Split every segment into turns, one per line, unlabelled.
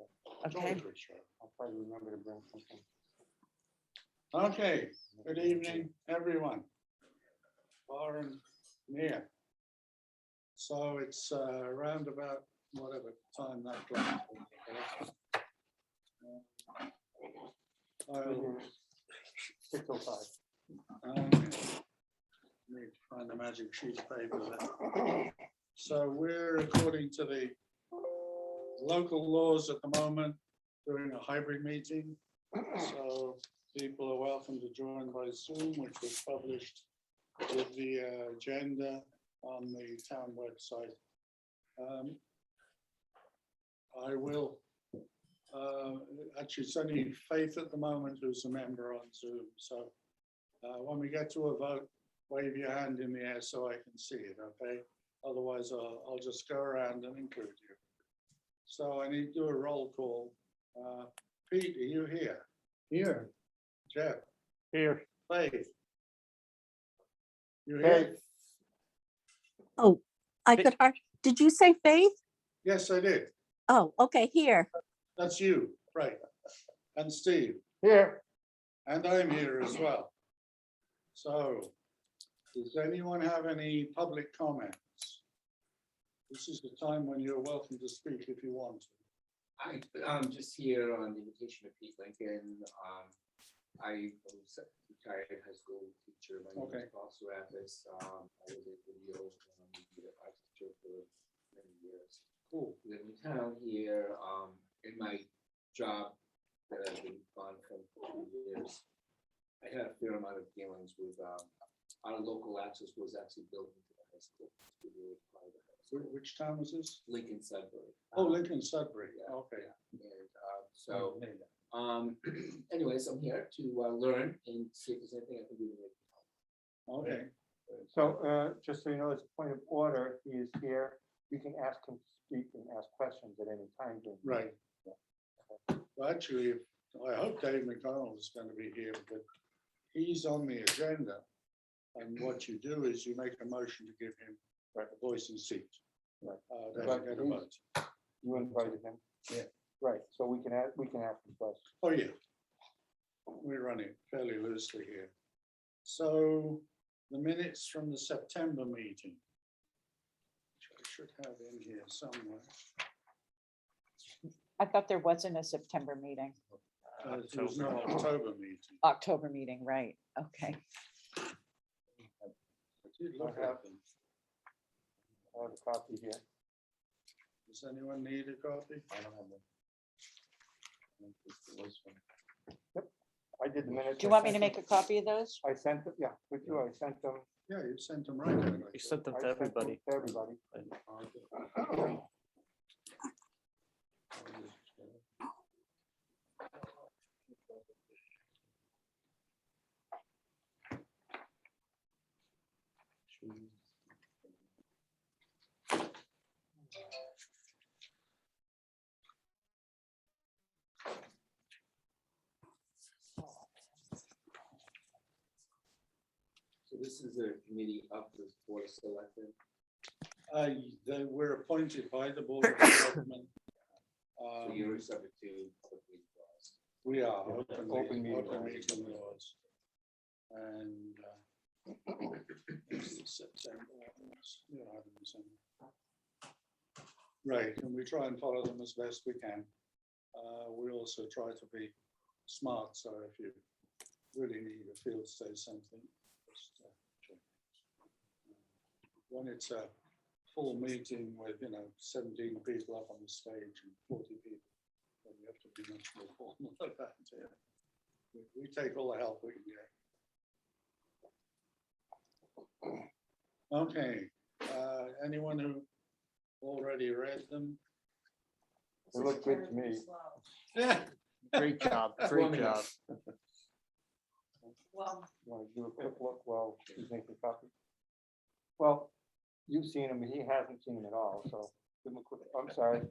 Okay.
I'll try to remember to bring something.
Okay, good evening, everyone. Far and near. So it's around about whatever time that clock. I'll
6:05.
need to find the magic sheet of paper there. So we're according to the local laws at the moment, doing a hybrid meeting. So people are welcome to join by Zoom, which was published with the agenda on the town website. I will, actually, it's only Faith at the moment who's a member on Zoom. So when we get to a vote, wave your hand in the air so I can see it, okay? Otherwise, I'll just go around and include you. So I need to do a roll call. Pete, are you here?
Here.
Jeff?
Here.
Faith? You here?
Oh, I could hardly, did you say Faith?
Yes, I did.
Oh, okay, here.
That's you, right. And Steve,
Here.
and I'm here as well. So, does anyone have any public comments? This is the time when you're welcome to speak if you want to.
I'm just here on the invitation of Pete Lincoln. I was a retired high school teacher. My name is Paul Serapis. I was a video art teacher for many years.
Cool.
Live in town here. In my job that I've been on for 2 years, I had a fair amount of dealings with our local access was actually built into the high school. It's really private high school.
Which town was this?
Lincoln Sudbury.
Oh, Lincoln Sudbury.
Yeah.
Okay.
And anyways, I'm here to learn and see if there's anything I can do to make it help.
Okay.
So just so you know, as a point of order, he is here. You can ask him to speak and ask questions at any time. during the
Right.
meeting.
Well, actually, I hope Dave McDonald is going to be here, but he's on the agenda. And what you do is you make a motion to give him a voice and seat.
Right.
Doesn't get a vote.
You invited him?
Yeah.
Right, so we can ask him questions.
Oh, yeah. We're running fairly loosely here. So the minutes from the September meeting, which I should have in here somewhere.
I thought there wasn't a September meeting,
There was no October meeting.
October meeting, right? Okay.
I did look at them.
I have a copy here.
Does anyone need a copy?
I don't have one. Yep, I did the minutes.
Do you want me to make a copy of those?
I sent them, yeah, with you, I sent them.
Yeah, you sent them right. haven't
You sent them
I
to
sent them
everybody.
To everybody.
So this is a committee of the board of selectmen.
They were appointed by the Board of Selectmen.
So you're subject to public meeting laws.
We are
Open
open
meeting
meeting
laws.
laws. And this is September. Yeah, I haven't seen them. Right, and we try and follow them as best we can. We also try to be smart, so if you really need a field say something, just check. When it's a full meeting with, 17 people up on the stage and 40 people, then you have to be much more formal than that. Yeah. We take all the help we can get. Okay, anyone who already read them?
They look good to me.
Yeah.
Great job, great job.
Well,
Want to do a quick look while he's making a copy? Well, you've seen him, he hasn't seen him at all, so give him a quick, I'm sorry,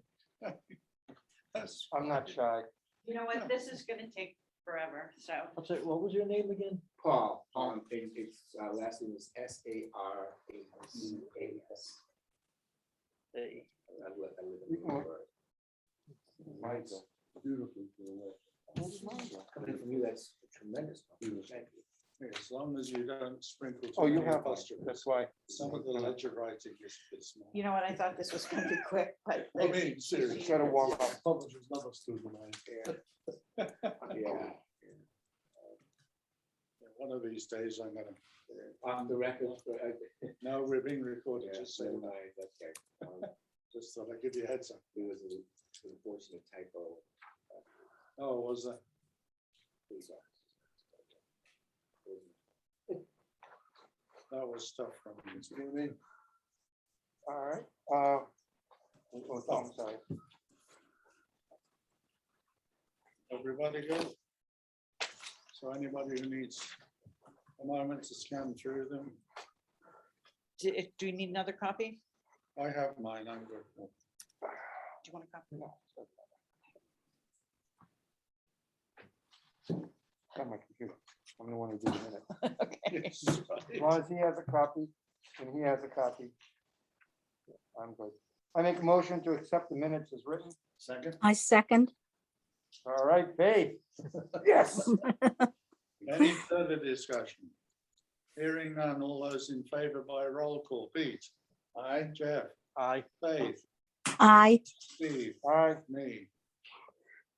That's
I'm not shy.
You know what, this is gonna take forever, so.
I'm sorry, what was your name again?
Paul, and his last name is Sarapis.
Hey.
I live in
You can-
Newburgh.
Mine's
Beautiful. Coming from you, that's tremendous. Thank you.
As long as you don't sprinkle.
Oh,
too
you
many
have, one.
apostrophes.
That's why.
Some of the ledger writing is a bit small.
You know what? I thought this was gonna be quick, but.
I mean, seriously.
Gotta warm up.
Publishers love us to the line.
Yeah.
One of these days I'm gonna,
On the record,
no, we're being recorded,
yeah,
just so
never
you know.
mind, okay.
Just thought I'd give you a heads up.
It was an unfortunate typo.
Oh, was that?
Police officer.
That was stuff from.
All right, oh, I'm sorry.
Everybody good? So anybody who needs a moment to scan through them,
Do you need another copy?
I have mine, I'm good.
Do you want a copy?
Got my computer. I'm the one who did a minute.
Okay.
Yes,
As
right.
long as he has a copy, and he has a copy, I'm good. I make a motion to accept the minutes as written.
Second,
I second.
All right, Faith. Yes.
any further discussion? Hearing none, all those in favor by roll call, Pete? Aye, Jeff,
Aye.
Faith,
I,
Steve,
All right,
me.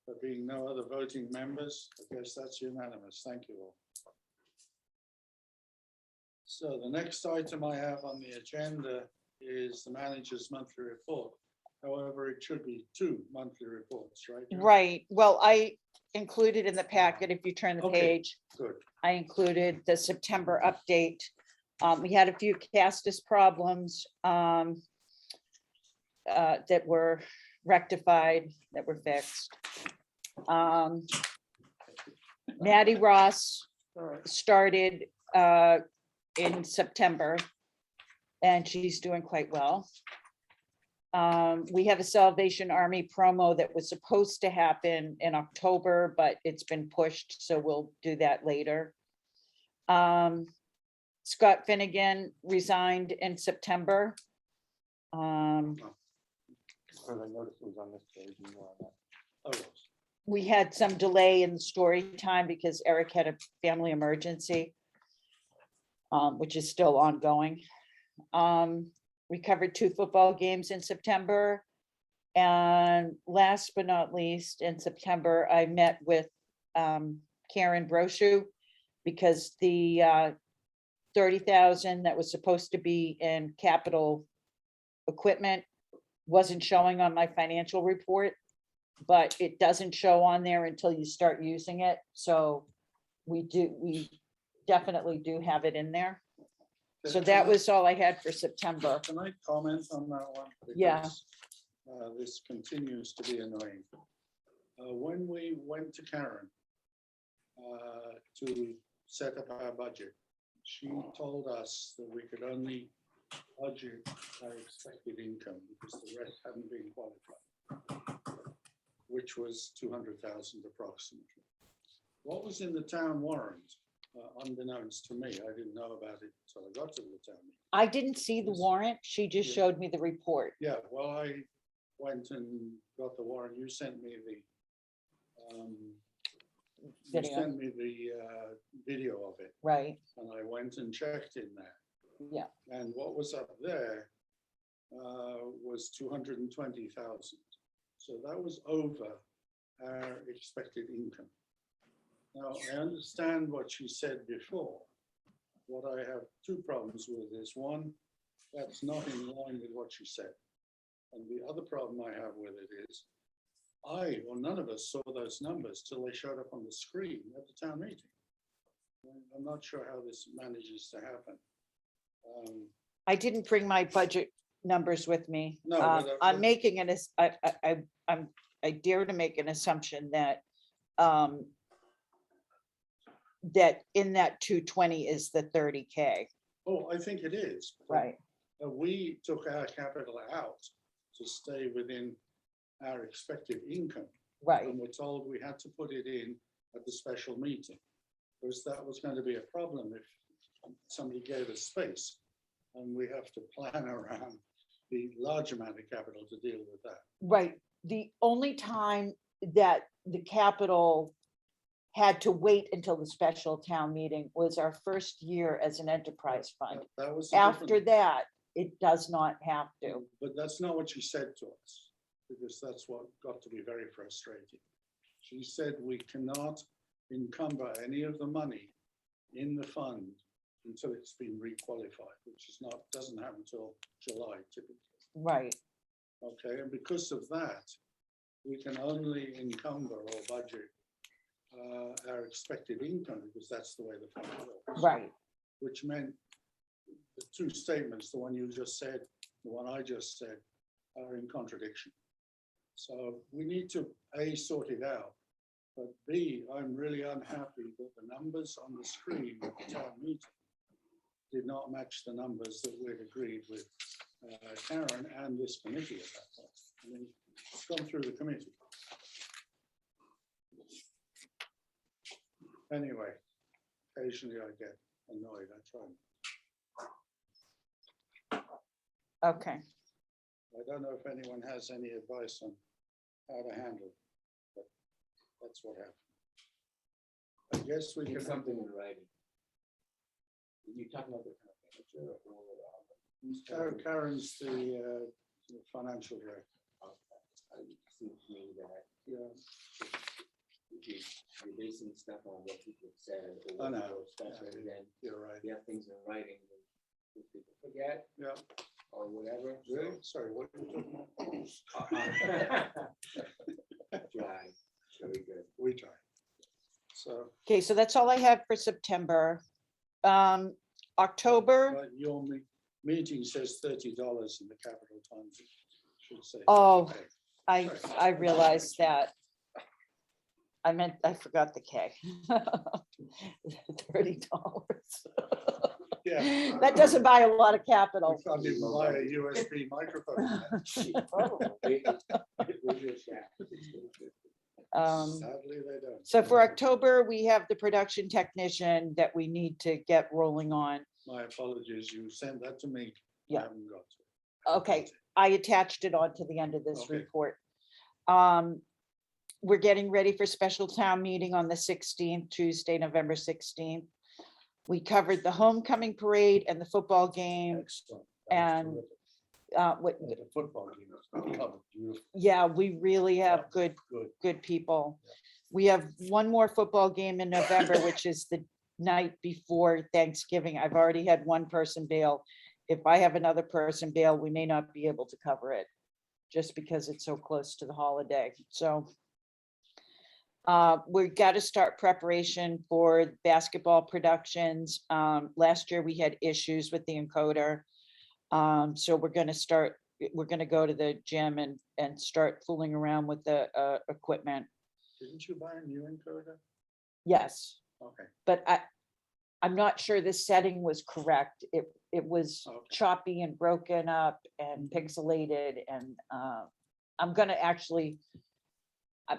There being no other voting members, I guess that's unanimous. Thank you all. So the next item I have on the agenda is the manager's monthly report. However, it should be 2 monthly reports, right? Jim?
Right. Well, I included in the packet, if you turn the
Okay.
page,
Good.
I included the September update. We had a few Castus problems that were rectified, that were fixed. Maddie Ross started in September, and she's doing quite well. We have a Salvation Army promo that was supposed to happen in October, but it's been pushed, so we'll do that later. Scott Finnegan resigned in September.
because I noticed it was on this page. And you were on that.
Oh, yes.
We had some delay in story time because Eric had a family emergency, which is still ongoing. We covered 2 football games in September. And last but not least, in September, I met with Karen Brochu because the 30,000 that was supposed to be in capital equipment wasn't showing on my financial report, but it doesn't show on there until you start using it. So we definitely do have it in there. So that was all I had for September.
Can I comment on that one?
Yeah.
Because, this continues to be annoying. When we went to Karen to set up our budget, she told us that we could only budget our expected income because the rest hadn't been qualified, which was 200,000 approximately. What was in the town warrant? Unbeknownst to me, I didn't know about it until I got to the town meeting.
I didn't see the warrant. She just
Yeah.
showed me the report.
Yeah, well, I went and got the warrant. You sent me the, you
Video.
sent me the video of it,
Right,
and I went and checked in there.
yeah,
And what was up there was 220,000. So that was over our expected income. Now, I understand what she said before. What I have 2 problems with is, one, that's not in line with what she said. And the other problem I have with it is, none of us saw those numbers till they showed up on the screen at the town meeting. I'm not sure how this manages to happen.
I didn't bring my budget numbers with me.
No, but,
I'm making I dare to make an assumption that that in that 220 is the 30K,
Oh, I think it is. but,
right?
We took our capital out to stay within our expected income.
Right,
And we're told we had to put it in at the special meeting. Because that was going to be a problem if somebody gave us space. And we have to plan around the large amount of capital to deal with that.
right. the only time that the capital had to wait until the special town meeting was our first year as an enterprise fund.
That was. a
After
different-
that, it does not have to.
But that's not what she said to us, because that's what got to be very frustrating. She said we cannot encumber any of the money in the fund until it's been requalified, which is not, doesn't happen until July typically.
Right,
Okay, and because of that, we can only encumber or budget our expected income, because that's the way the fund works.
right.
Which meant the two statements, the one you just said, the one I just said, are in contradiction. So we need to A, sort it out, but B, I'm really unhappy that the numbers on the screen at the town meeting did not match the numbers that we'd agreed with Karen and this committee at that point. I mean, it's gone through the committee. Anyway, occasionally I get annoyed, I try.
Okay,
I don't know if anyone has any advice on how to handle it, but that's what happened. I guess we
Need
can.
something in writing. You talking about the town manager or? who's talking?
Karen's the financial director.
It seems to me that
Yeah,
if you're basing stuff on what people have said or
I
what
know.
people expect, and then
you're right.
you have things in writing that people forget
Yeah,
or whatever. so-
really? Sorry, what are you talking about?
Dry, very good.
We try. So,
okay, so that's all I have for September. October,
but your meeting says $30 in the capital funds. It should say
Oh.
30K.
I realized that. I forgot the K. $30.
Yeah.
That doesn't buy a lot of capital.
We can't even buy a USB microphone. Sadly, they don't.
So for October, we have the production technician that we need to get rolling on.
My apologies, you sent that to me. I
Yeah.
haven't got to it.
Okay, I attached it on to the end of this
Okay.
report. We're getting ready for special town meeting on the 16th, Tuesday, November 16th. We covered the homecoming parade and the football game.
Excellent. That was
And,
terrific.
What,
The football game was covered beautifully.
yeah, we really have
Good.
good people. We have one more football game in November, which is the night before Thanksgiving. I've already had one person bail. If I have another person bail, we may not be able to cover it just because it's so close to the holiday. So we got to start preparation for basketball productions. Last year we had issues with the encoder. So we're going to go to the gym and start fooling around with the equipment.
Didn't you buy a new encoder?
Yes,
Okay,
but I'm not sure the setting was correct. It was
Okay.
choppy and broken up and pixelated and I'm gonna actually,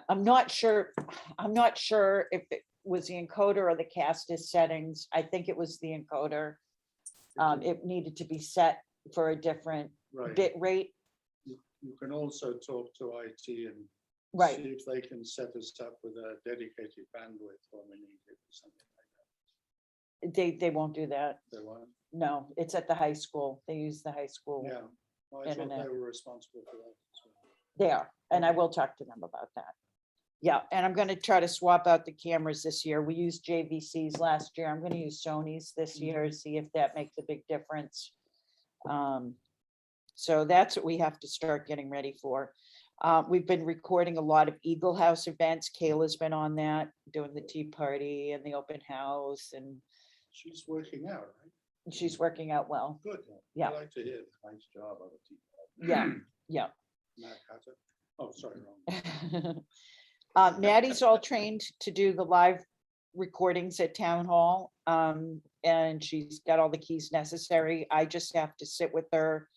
I'm not sure if it was the encoder or the Castis settings. I think it was the encoder. It needed to be set for a different
right.
bit rate.
You can also talk to IT and
Right,
see if they can set us up with a dedicated bandwidth when we need it or something like
they won't do that.
that. They won't?
No, it's at the high school. They use the high school.
Yeah. Well, I thought
Internet.
they were responsible for that as well.
They are, and I
Okay.
will talk to them about that. Yeah, and I'm gonna try to swap out the cameras this year. We used JVCs last year. I'm gonna use Sony's this year, see if that makes a big difference. So that's what we have to start getting ready for. We've been recording a lot of Eagle House events. Kayla's been on that, doing the tea party and the open house, and
She's working out, right?
she's working out well.
Good.
Yeah.
I like to hear that.
Nice job on the team.
Yeah, yeah.
Matt Hatter. Oh, sorry, wrong.
Maddie's all trained to do the live recordings at town hall. And she's got all the keys necessary. I just have to sit with her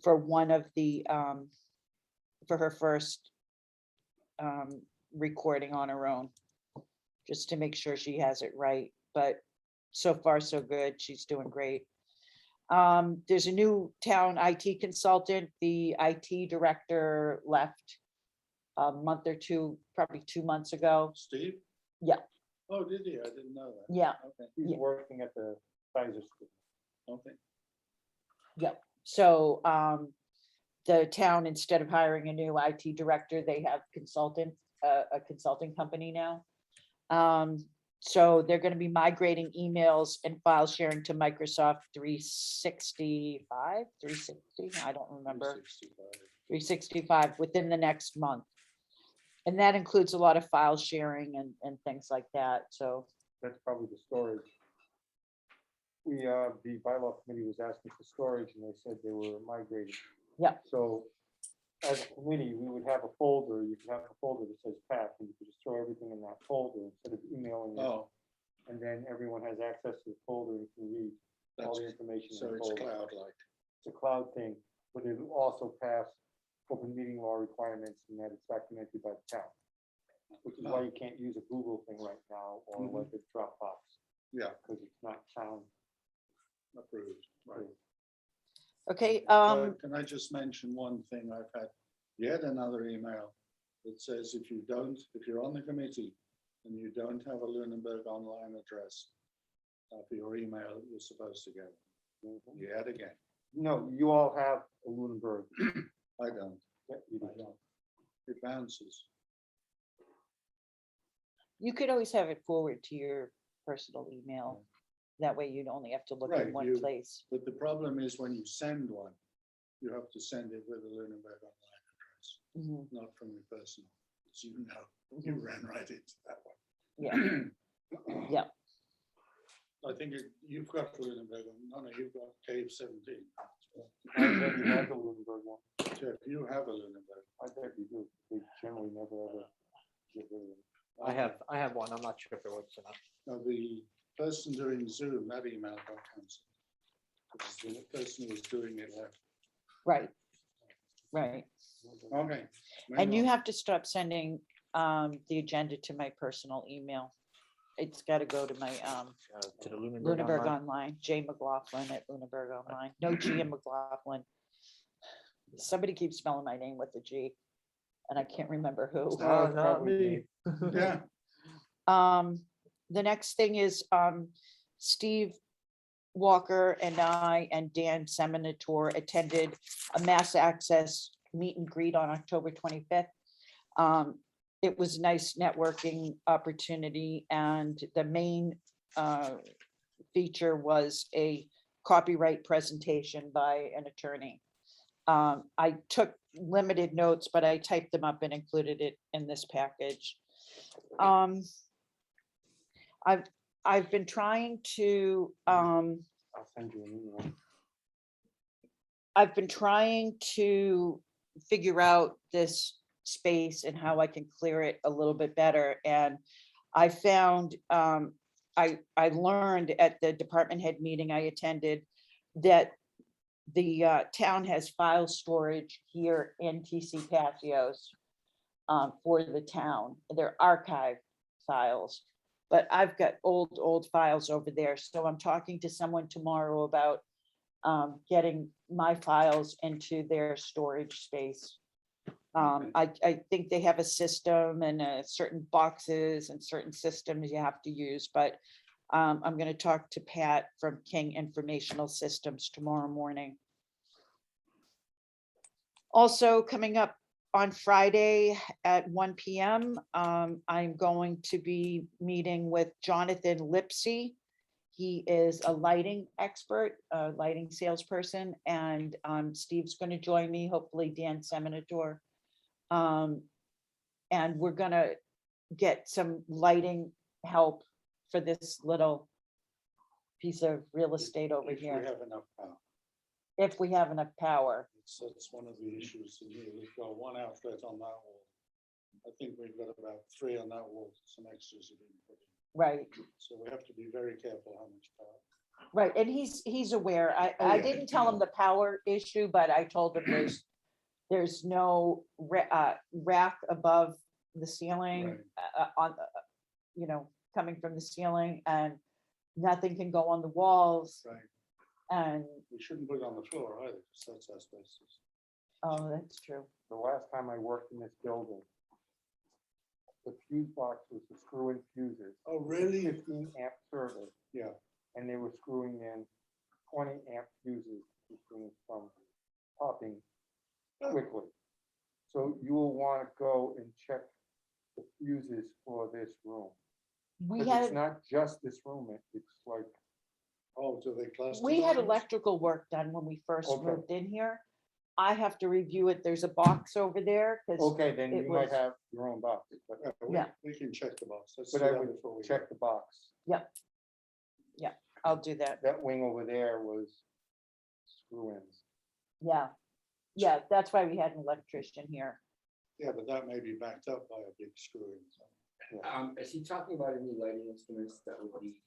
for one of the, for her first recording on her own, just to make sure she has it right. But so far, so good. She's doing great. There's a new town IT consultant. The IT director left a month or two, probably 2 months ago.
Steve?
Yeah.
Oh, did he? I didn't know that.
Yeah,
Okay,
He's
Yeah.
working at the Pfizer school.
okay.
so the town, instead of hiring a new IT director, they have a consulting company now. So they're gonna be migrating emails and file sharing to Microsoft 365, 360, I don't remember.
365.
365 within the next month. And that includes a lot of file sharing and things like that, so,
That's probably the storage. The bylaw committee was asking for storage and they said they were migrating.
Yeah.
So as a committee, we would have a folder, you could have a folder that says Pacc, and you could just throw everything in that folder instead of emailing it.
Oh,
And then everyone has access to the folder and can read all
that's,
the information. in
so
the
it's
folder.
cloud-like.
It's a cloud thing, but it will also pass open meeting law requirements and that it's documented by the town. Which is why you can't use a Google thing right now or
Mhm.
like a Dropbox.
Yeah.
Because it's not town.
Approved, right.
okay,
Can I just mention one thing? I've had yet another email that says if you're on the committee and you don't have a Lunenburg online address for your email, you're supposed to get it. Yet again,
No, you all have a Lunenburg.
I don't.
Yeah, you
I
do.
don't. It bounces.
you could always have it forward to your personal email. That way you'd only have to look in
Right,
one
you-
place.
But the problem is when you send one, you have to send it with a Lunenburg online address,
Mhm,
not from your personal. As you know, you ran right into that one.
Yeah, yeah,
I think you've got Lunenburg, no, you've got Cave 17.
I bet you have the Lunenburg one.
Jeff, you have a Lunenburg.
I bet you do. They generally never ever get rid of it.
I have one. I'm not sure if it works or not.
Now, the person doing Zoom, that email got cancelled. Because the person who was doing it left.
right, right.
Okay.
And you
moving on.
have to stop sending the agenda to my personal email. It's gotta go to my
To the Lunenburg
Lunenburg
online.
Online, J McLaughlin at Lunenburg Online, no G in McLaughlin. Somebody keeps spelling my name with a G, and I can't remember who.
Oh, not me.
Yeah,
The next thing is, Steve Walker and I and Dan Seminator attended a mass access meet and greet on October 25th. It was a nice networking opportunity, and the main feature was a copyright presentation by an attorney. I took limited notes, but I typed them up and included it in this package. I've been trying to,
I'll send you an email.
I've been trying to figure out this space and how I can clear it a little bit better. And I found, I learned at the department head meeting I attended that the town has file storage here in TC Passios for the town. They're archive files, but I've got old files over there. So I'm talking to someone tomorrow about getting my files into their storage space. I think they have a system and certain boxes and certain systems you have to use, but I'm going to talk to Pat from King Informational Systems tomorrow morning. Also coming up on Friday at 1 p.m., I'm going to be meeting with Jonathan Lipsy. He is a lighting expert, a lighting salesperson, and Steve's going to join me, hopefully Dan Seminator. And we're going to get some lighting help for this little piece of real estate over
if we
here,
have enough power.
if we have enough power.
That's one of the issues in here. We've got one outlet on that wall. I think we've got about 3 on that wall. Some extras have been put in.
Right,
So we have to be very careful how much power.
right. And he's aware.
Oh,
I
yeah.
didn't tell him the power issue, but I told him there's no rack above the ceiling on, coming from the ceiling, and nothing can go on the walls.
Right.
And,
We shouldn't put it on the floor either, because that's asbestos.
oh, that's true.
The last time I worked in this building, the fuse box was the screw-in fuses.
Oh, really?
15 amp service,
Yeah.
and they were screwing in 20 amp fuses, which things from popping quickly. So you will want to go and check the fuses for this room.
We
Because it's
had,
not just this room, it's like,
Oh, do they cluster?
we had
lines?
electrical work done when we first
Okay.
moved in here. I have to review it. There's a box over there, because
okay, then
it
you might
was-
have your own box, but,
Yeah,
Yeah.
we can check the box. Let's
but
do
I
that
would
before we
check
go.
the box.
I'll do that.
That wing over there was screw-ins.
Yeah. Yeah, that's why we had an electrician here.
Yeah, but that may be backed up by a big screw in.
Is he talking about any lighting instruments that would be,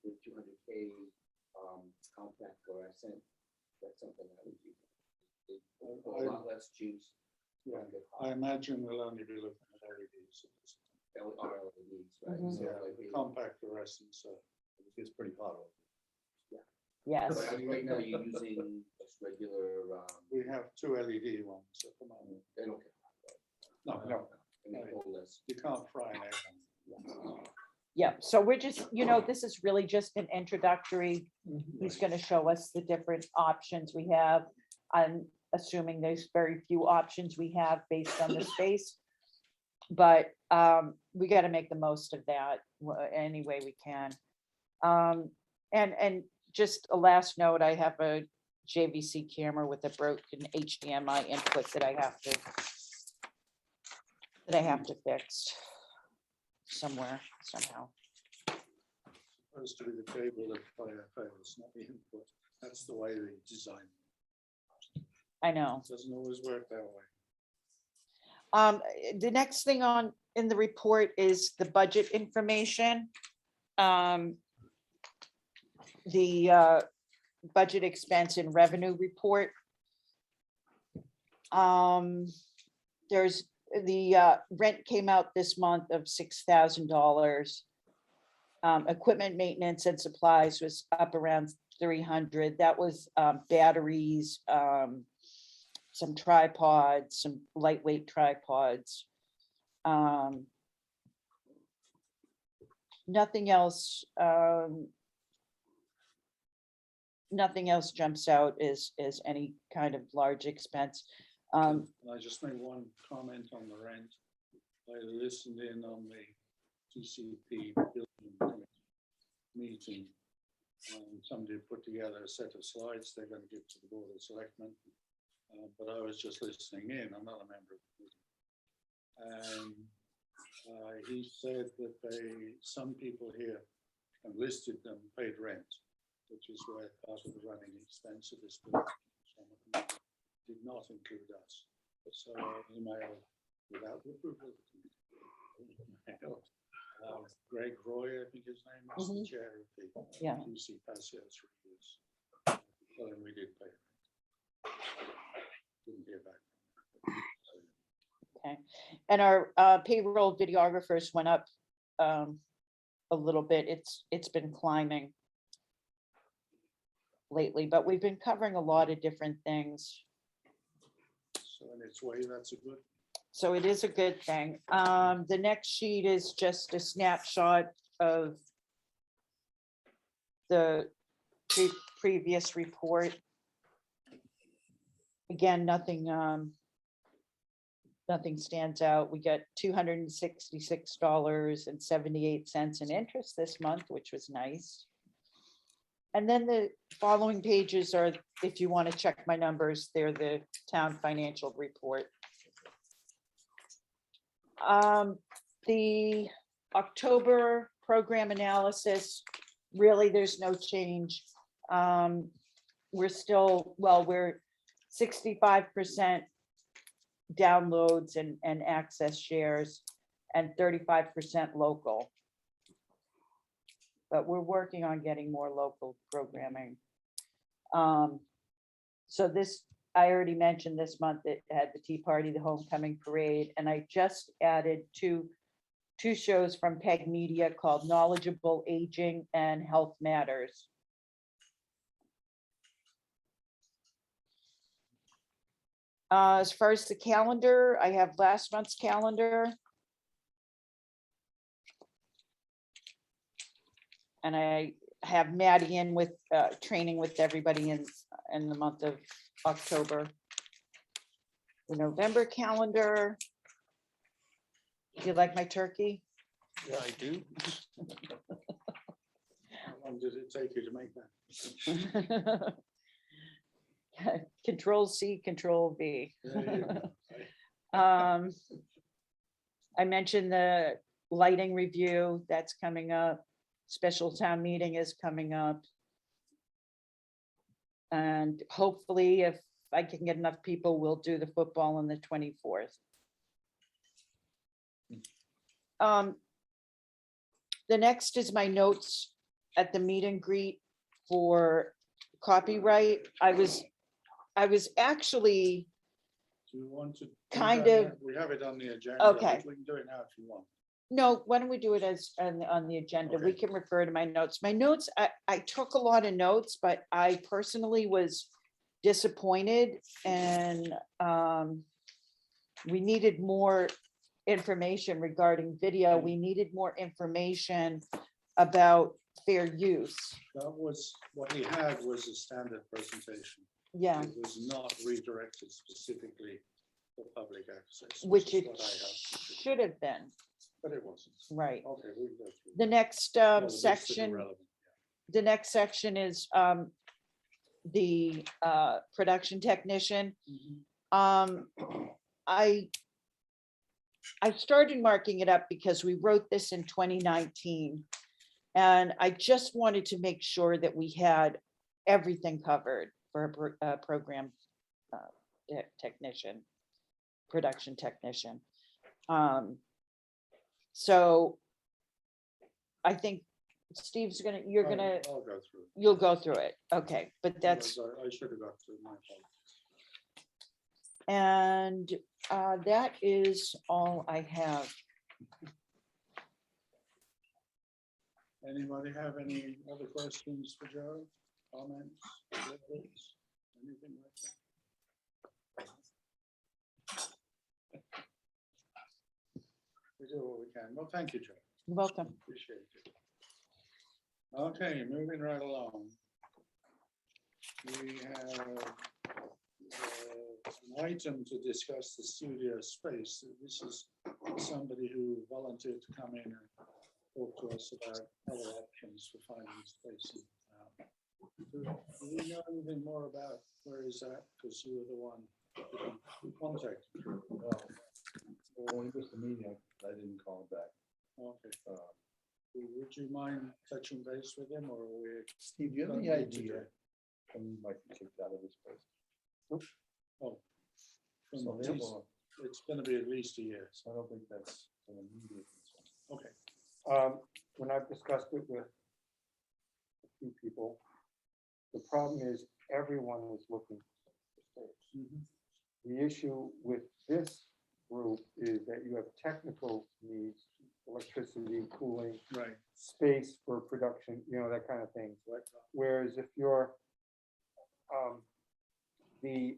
with 200K, compact fluorescent? That's something that would be. A lot less juice.
Yeah, I imagine we'll only be looking at LEDs.
LEDs, right?
Mhm.
So
Yeah,
like
the
the-
compact fluorescence, it's pretty hot.
Yes.
But as right now, you're using just regular,
We have 2 LED ones at the moment.
they don't care.
No,
And they hold less.
you can't fry an egg.
Yeah, so we're just, this is really just an introductory. He's gonna show us the different options we have. I'm assuming there's very few options we have based on the space. But we gotta make the most of that any way we can. And just a last note, I have a JVC camera with a broken HDMI input that I have to fix somewhere, somehow.
Supposed to be the cable that fails, not the input. That's the way they design.
I know.
It doesn't always work that way.
The next thing in the report is the budget information. The budget expense and revenue report. There's the rent came out this month of $6,000. Equipment maintenance and supplies was up around 300. That was batteries, some tripods, some lightweight tripods. Nothing else. Nothing else jumps out as any kind of large expense.
And I just made one comment on the rent. I listened in on the TCP building committee meeting. Somebody put together a set of slides they're going to give to the Board of Selectmen. But I was just listening in. I'm not a member of the meeting. And he said that some people here have listed them paid rent, which is where part of the running expense of this building. Some of them did not include us. So email without the approval of the committee. Greg Roy, I think his name is the chair of the
Yeah.
QC Pacc 3 years. Tell him we did pay. Didn't hear back.
Okay, and our payroll videographers went up a little bit. It's been climbing lately, but we've been covering a lot of different things.
So in its way, that's a good.
So it is a good thing. The next sheet is just a snapshot of the previous report. Again, nothing stands out. We got $266.78 in interest this month, which was nice. And then the following pages are, if you want to check my numbers, they're the town financial report. The October program analysis, really, there's no change. We're still, we're 65% downloads and access shares and 35% local. But we're working on getting more local programming. So this, I already mentioned this month, it had the Tea Party, the Homecoming Parade, and I just added two shows from Peg Media called Knowledgeable Aging and Health Matters. As far as the calendar, I have last month's calendar. And I have Maddie in with training with everybody in the month of October. The November calendar. Do you like my turkey?
Yeah, I do.
How long did it take you to make that?
Control C, Control V.
There you go.
I mentioned the lighting review that's coming up. Special town meeting is coming up. And hopefully, if I can get enough people, we'll do the football on the 24th. The next is my notes at the meet and greet for copyright. I was actually,
Do you want to? do
Kind
that
of-
now? We have it on the agenda.
Okay.
but We can do it now if you want.
no, why don't we do it as on the agenda? We
Okay.
can refer to my notes. My notes, I took a lot of notes, but I personally was disappointed and we needed more information regarding video. We needed more information about fair use.
That was, what he had was a standard presentation.
Yeah,
It was not redirected specifically for public access.
which
is
it
what I have.
should have been,
But it wasn't.
right.
Okay, we can go through.
The next
Well, the bits that are
section,
relevant,
the next section is the production technician.
yeah.
I started marking it up because we wrote this in 2019. And I just wanted to make sure that we had everything covered for a program technician, production technician. So I think Steve's you're
I'll
gonna,
go through. it.
you'll go through it. Okay, but that's,
I should have got through my apologies.
and that is all I have.
Anybody have any other questions for Joe? Comments? Queries? Anything like that? We do what we can. Well, thank you, Joe.
You're welcome.
Appreciate it. Okay, moving right along. We have an item to discuss the studio space. This is somebody who volunteered to come in and talk to us about other options for finding space in town. Do we know anything more about where is that? Because you were the one who contacted.
Well, when it was the meeting, I didn't call him back.
Okay. Would you mind touching base with him, or we?
Steve, do you have any
Don't need to
idea when you might be kicked out of this place?
From
So
at
they
least-
will-
It's gonna be at least a year.
so I don't think that's an immediate concern.
Okay.
When I've discussed it with a few people, the problem is everyone is looking for space. The issue with this group is that you have technical needs, electricity, cooling,
Right.
space for production, that kind of thing. Whereas if you're the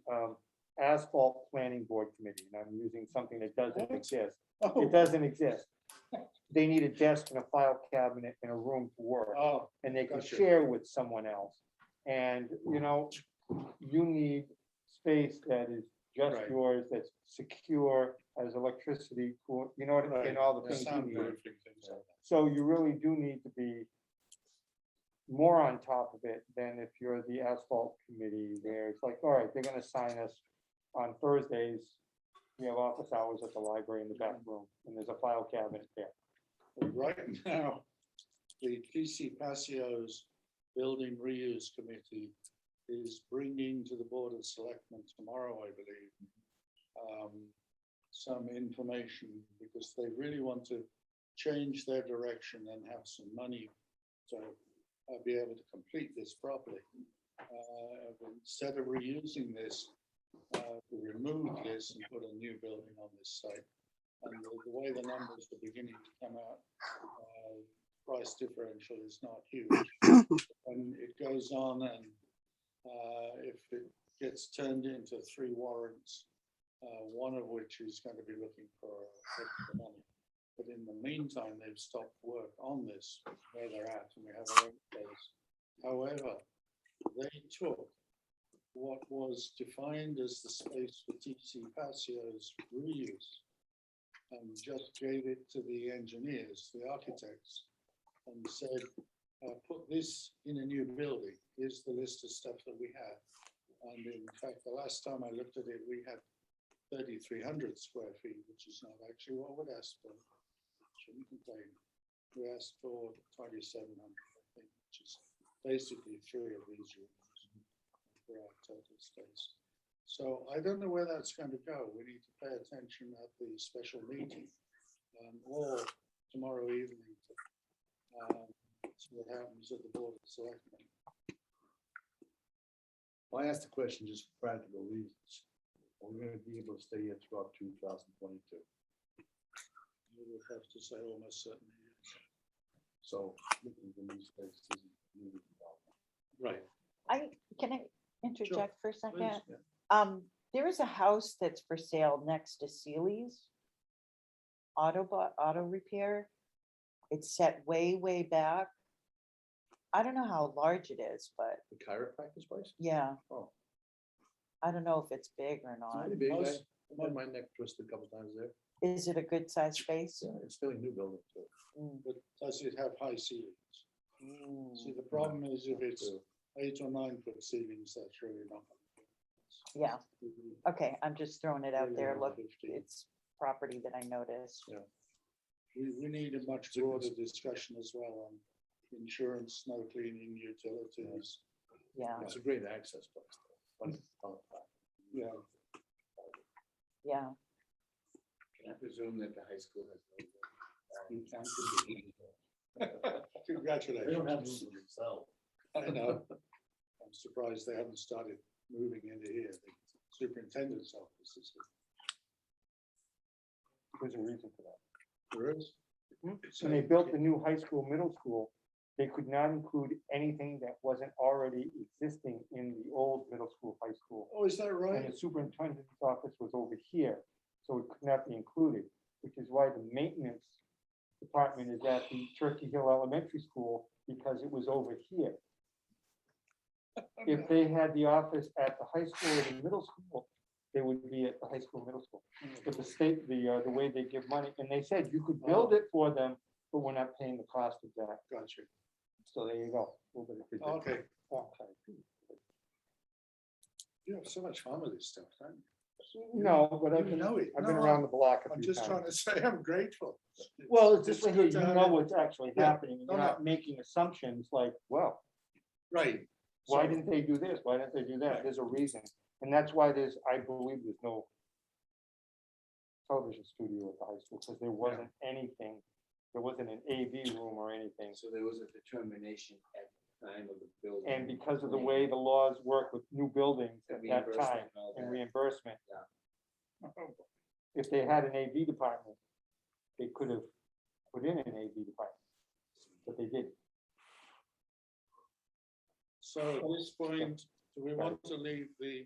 asphalt planning board committee, and I'm using something that doesn't
What?
exist,
Oh,
it doesn't exist. They need a desk and a file cabinet and a room to work,
Oh,
and they can
gotcha.
share with someone else. And, you need space that is just
Right.
yours, that's secure, has electricity, cool, and all the
Yeah,
things you need.
soundproofing, things like that.
So you really do need to be more on top of it than if you're the asphalt committee, where it's like, all right, they're gonna sign us on Thursdays. We have office hours at the library in the back room, and there's a file cabinet there.
Right now, the PC Paccio's Building Reuse Committee is bringing to the Board of Selectmen tomorrow, I believe, some information, because they really want to change their direction and have some money to be able to complete this properly. Instead of reusing this, to remove this and put a new building on this site. And the way the numbers are beginning to come out, price differential is not huge. When it goes on and if it gets turned into 3 warrants, one of which is going to be looking for extra money, But in the meantime, they've stopped work on this where they're at, and we have our own place. However, they took what was defined as the space for TC Paccio's reuse and just gave it to the engineers, the architects, and said, put this in a new building. Here's the list of stuff that we have. And in fact, the last time I looked at it, we had 3,300 square feet, which is not actually what we'd asked for. Shouldn't complain. We asked for 2,700, I think, which is basically 3 of these rooms for our total space. So I don't know where that's going to go. We need to pay attention at the special meeting or tomorrow evening to see what happens at the Board of Selectmen.
I asked the question just for practical reasons. Are we gonna be able to stay here throughout 2022?
We would have to say almost certainly yes.
So looking for new space isn't really a problem.
Right.
Can I interject for a second?
Yeah.
There is a house that's for sale next to Sealy's auto repair. It's set way, way back. I don't know how large it is, but
The chiropractor's place?
yeah,
Oh,
I don't know if it's big or
it's
not.
pretty big.
most-
I had my neck twisted a couple times there.
Is it a good sized space?
Yeah, it's still a new building too.
But does it have high ceilings?
Mm,
See, the problem is if it's 8 or 9 foot ceilings, that's really not.
Yeah, okay, I'm just throwing it out
Really
there.
over
Look,
50.
it's property that I noticed.
We need a much broader discussion as well on insurance, snow cleaning, utilities.
Yeah,
It's a great access place. Though.
Yeah.
yeah.
Can I presume that the high school has no?
You can.
They
Congratulations.
don't have room for themselves.
I know. I'm surprised they haven't started moving into here. The superintendent's office is.
There's a reason for that.
There is.
When they built the new high school, middle school, they could not include anything that wasn't already existing in the old middle school, high school.
Oh, is that
And
right?
the superintendent's office was over here, so it could not be included, which is why the maintenance department is at the Turkey Hill Elementary School, because it was over here. If they had the office at the high school or the middle school, they would be at the high school, middle school. But the state, the way they give money, and they said you could build it for them, but we're not paying the cost of that.
Gotcha.
So there you go. A little bit of business.
Okay.
Okay.
You have so much fun with this stuff, don't you?
No, but I've
You
been,
know it.
I've been
No,
around the block a
I'm
few
just trying
times.
to say I'm grateful.
Well, it's just
it's
like, you
good to have
know
it.
what's actually
Yeah.
happening, and
Oh,
you're
no.
not making assumptions like, well,
Right.
why
So-
didn't they do this? Why didn't they do that?
Right.
There's a reason. And that's why I believe there's no television studio at the high school, because there wasn't anything, there wasn't an AV room or anything.
So there was a determination at the time of the building.
And because of the way the laws work with new buildings
And
at that
reimbursement
time
and all
and
that.
reimbursement,
Oh,
if they had an AV department, they could have put in an AV department, but they didn't.
So at this point, do we want to leave the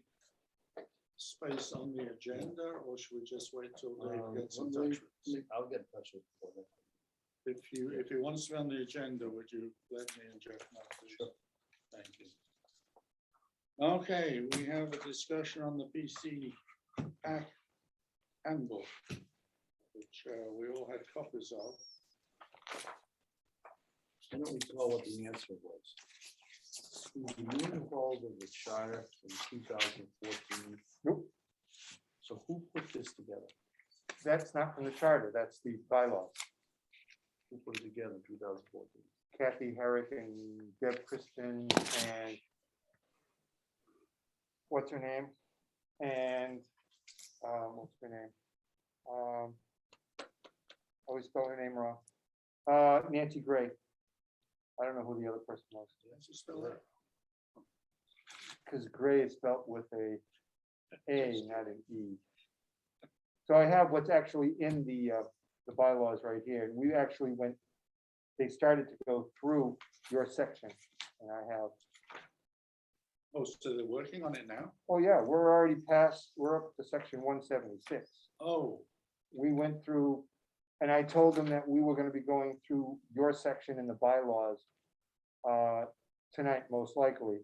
space on the agenda, or should we just wait till Dave gets in touch with us?
I'll get in touch with you.
If he wants to be on the agenda, would you let me and Jeff know, please?
Sure.
Thank you. Okay, we have a discussion on the PC Pacc handbook, which we all had copies of.
I don't recall what the answer was. Were you involved in the charter in 2014?
Nope.
So who put this together?
That's not from the charter, that's the bylaws.
Who put it together in 2014?
Kathy Herrick and Deb Kristen and what's her name? And, what's her name? Always spell her name wrong. Nancy Gray. I don't know who the other person was,
Yes, it's still there.
because Gray is spelled with a, not an E. So I have what's actually in the bylaws right here, and we actually went, they started to go through your section, and I have,
Oh, so they're working on it now?
oh yeah, we're already past, we're up to section 176.
Oh,
We went through And I told them that we were gonna be going through your section in the bylaws tonight, most likely.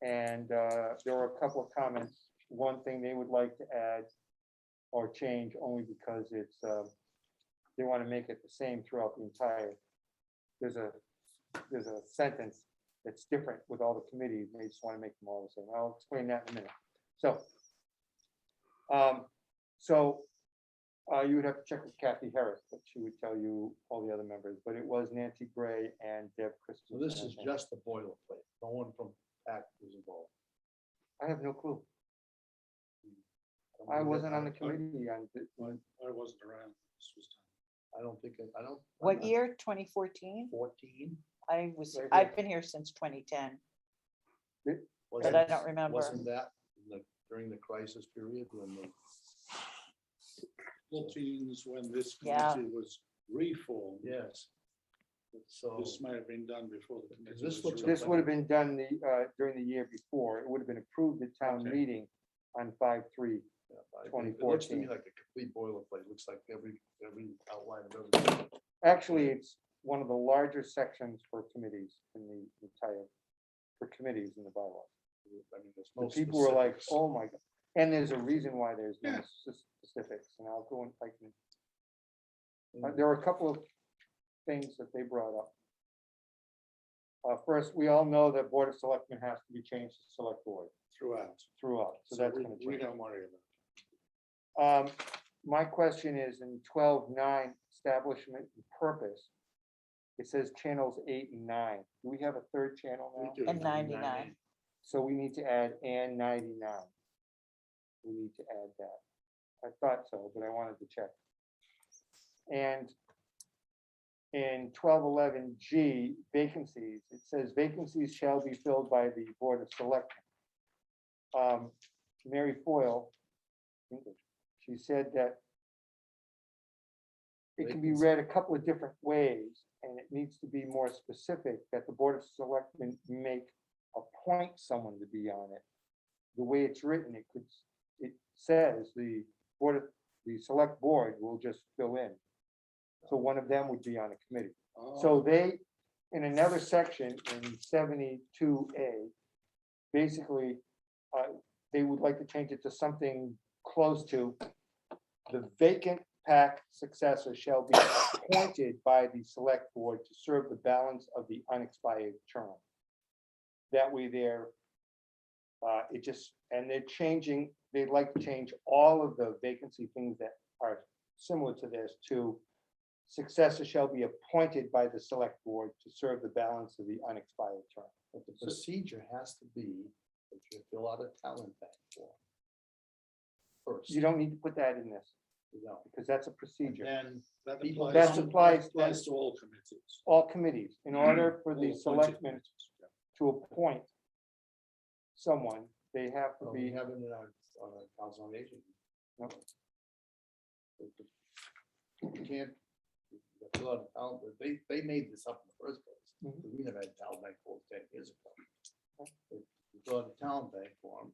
And there were a couple of comments. One thing they would like to add or change only because it's, they want to make it the same throughout the entire. There's a sentence that's different with all the committees. They just want to make them all the same. I'll explain that in a minute. So, you would have to check with Kathy Harris, but she would tell you all the other members, but it was Nancy Gray and Deb
So
Christensen.
this
I
is
think.
just a boilerplate. No one from Pacc was involved.
I have no clue. I wasn't on the committee on,
I wasn't around. This was done.
I don't think, I don't.
What year? 2014?
14?
I've been here since 2010. But I don't remember.
Wasn't that during the crisis period when the
14 is when this
Yeah.
committee was reformed.
yes. So
This may have been done before the committee.
This
was
looks
reformed.
this would have been done during the year before. It would have been approved at town
Okay.
meeting on 5/3.
yeah, it looks to me
2014.
like a complete boilerplate. Looks like every outline of everything.
Actually, it's one of the larger sections for committees in the entire, for committees in the bylaws.
I mean, there's
The
no
people were like,
specifics.
oh my God. And there's a reason why there's no
Yeah.
specifics, and I'll go and I can.
Mm.
There were a couple of things that they brought up. First, we all know that Board of Selectmen has to be changed to Select Board
Throughout.
throughout, so that's gonna
we
change.
don't worry about it.
My question is in 12.9, establishment and purpose. It says channels 8 and 9. Do we have a third channel
We
now?
do.
And 99.
So we need to add and 99. We need to add that. I thought so, but I wanted to check. And in 12.11G, vacancies, it says vacancies shall be filled by the Board of Selectmen. Mary Foyle, English, she said that it can be read a couple of different ways, and it needs to be more specific that the Board of Selectmen appoint someone to be on it. The way it's written, it says the Select Board will just fill in. So one of them would be on a committee. So they, in another section in 72A, basically, they would like to change it to something close to the vacant Pacc successor shall be appointed by the Select Board to serve the balance of the unexpired term. That way they're, and they're changing, they'd like to change all of the vacancy things that are similar to this to successor shall be appointed by the Select Board to serve the balance of the unexpired term.
But the procedure has to be that you fill out a talent bank form. First.
You don't need to put that in this,
You know,
because that's a
and
procedure.
then
That
people-
applies,
That
to-
applies-
that applies to all committees.
All committees, in order for
All
the
appointed
selectmen
committees, yeah.
to appoint someone, they have to
we
be,
have it in our council on aging.
No.
You can't. you fill out a talent, but they made this up in the first place.
Mhm.
We never had talent bank forms 10 years ago. You fill out a talent bank form,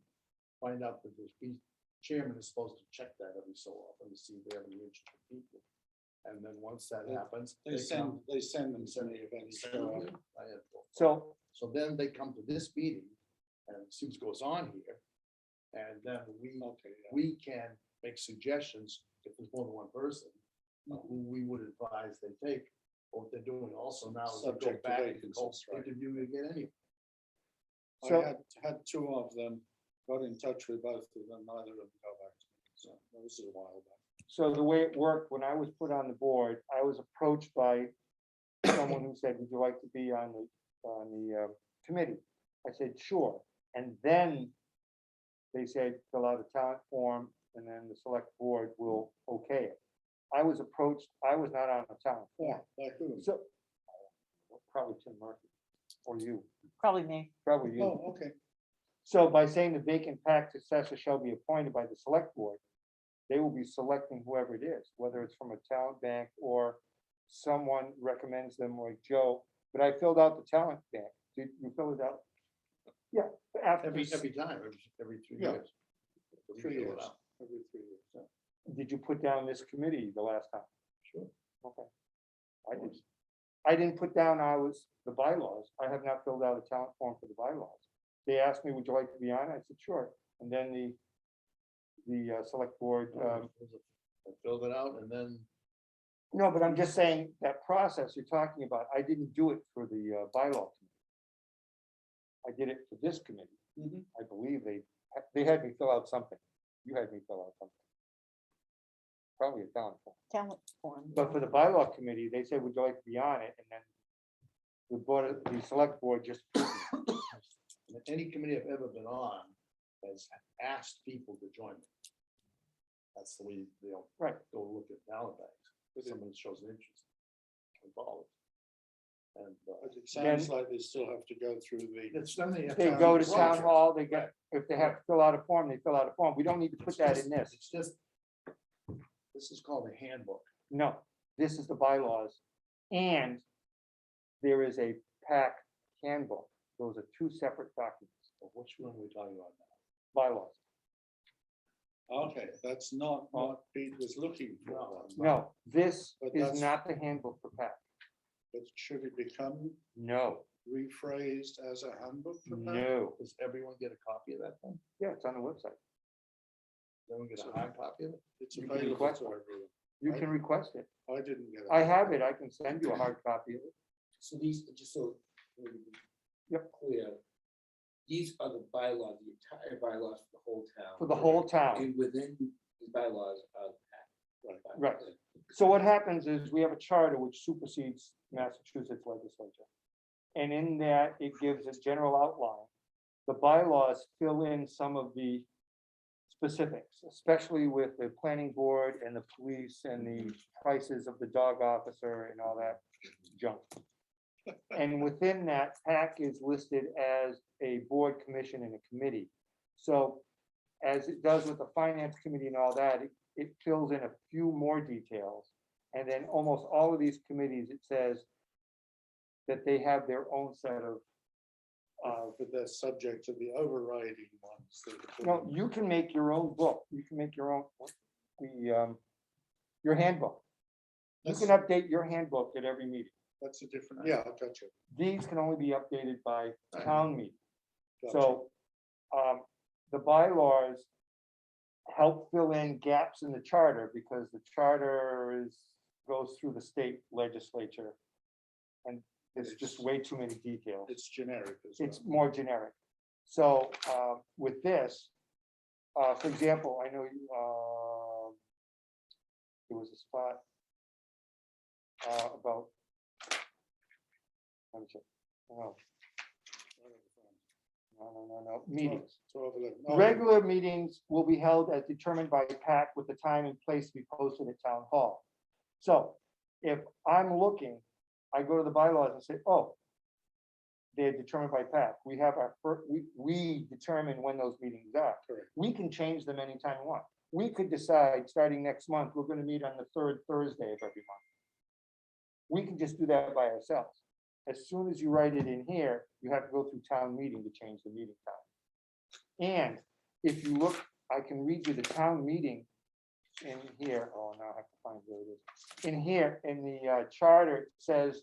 find out that the chairman is supposed to check that every so often to see if they have any interested people. And then once that happens.
They
come-
send them to me if any show up.
I had four.
so,
So then they come to this meeting and Suze goes on here. And then
Okay, yeah.
we can make suggestions if there's more than one person, who we would advise they take. Or what they're doing also now is they go
Subject to
back and
vacancies, right.
interview again anyway.
So-
I had two of them, got in touch with both of them, neither of them go back to me, so this is a while back.
so the way it worked, when I was put on the board, I was approached by someone who said, would you like to be on the committee? I said, sure. And then they said, fill out a talent form, and then the Select Board will okay it. I was approached, I was not on a talent form,
Like who?
so probably Tim Murphy, or you,
Probably me.
probably you.
Oh, okay.
So by saying the vacant Pacc successor shall be appointed by the Select Board, they will be selecting whoever it is, whether it's from a talent bank or someone recommends them like Joe. But I filled out the talent bank. Did you fill it out? Yeah. after
Every
s-
time, every 3
Yeah.
years. We
3
fill it
years,
out.
every 3 years.
Did you put down this committee the last time?
Sure.
Okay. I didn't put down the bylaws. I have not filled out a talent form for the bylaws. They asked me, would you like to be on? I said, sure. And then the select board,
I filled it out and then,
no, but I'm just saying that process you're talking about, I didn't do it for the bylaw committee. I did it for this committee.
Mhm.
I believe they had me fill out something. You had me fill out something. Probably a talent form.
Talent form.
But for the bylaw committee, they said, would you like to be on it? And then the select board just,
any committee I've ever been on has asked people to join me. That's the way they'll
right,
go look at talent bags, if somebody shows an interest. Involved. And
But it sounds like they still have to go through the.
it's then they.
they go to town
Process.
hall, they get, if they have to fill out a form, they fill out a form. We don't need to put that in this.
It's just, this is called a handbook.
No, this is the bylaws. And there is a PAC handbook. Those are two separate documents,
But which one are we talking about now?
bylaws.
Okay, that's not what Pete was looking for. then.
No, this
But
is
that's-
not the handbook for PAC.
But should it become
No,
rephrased as a handbook for that?
no.
Does everyone get a copy of that thing?
Yeah, it's on the website.
Does everyone get a hard copy of it?
It's
You can
available
request
to
it.
everyone.
You can request it.
I didn't get it.
I have it. I can send you a hard copy of it.
So these, just so. we're
Yep.
Clear, these are the bylaws, the entire bylaws for the whole town.
For the whole town.
And within the bylaws are.
Right. So what happens is we have a charter which supersedes Massachusetts legislature. And in that, it gives a general outline. The bylaws fill in some of the specifics, especially with the planning board and the police and the prices of the dog officer and all that junk. And within that, PAC is listed as a board, commission, and a committee. So as it does with the finance committee and all that, it fills in a few more details. And then almost all of these committees, it says that they have their own set of,
But they're subject to the overriding ones. that-
no, you can make your own book. You can make your own, your handbook. You can update your handbook at every meeting.
That's a different, yeah, I got you.
These can only be updated by town meeting.
Gotcha.
So, the bylaws help fill in gaps in the charter because the charter goes through the state legislature. And there's just way too many details.
It's generic as well.
It's more generic. So, with this, for example, I know you, there was a spot about. Let me check. No, no, meetings.
12, 11. Oh,
Regular meetings will be held as determined by PAC with the time and place to be posted at town hall. So if I'm looking, I go to the bylaws and say, oh, they're determined by PAC. We have we determine when those meetings are.
Correct.
We can change them anytime we want. We could decide, starting next month, we're gonna meet on the third Thursday of every month. We can just do that by ourselves. As soon as you write it in here, you have to go through town meeting to change the meeting time. And if you look, I can read you the town meeting in here. Oh, now I have to find where it is. In here, in the charter, it says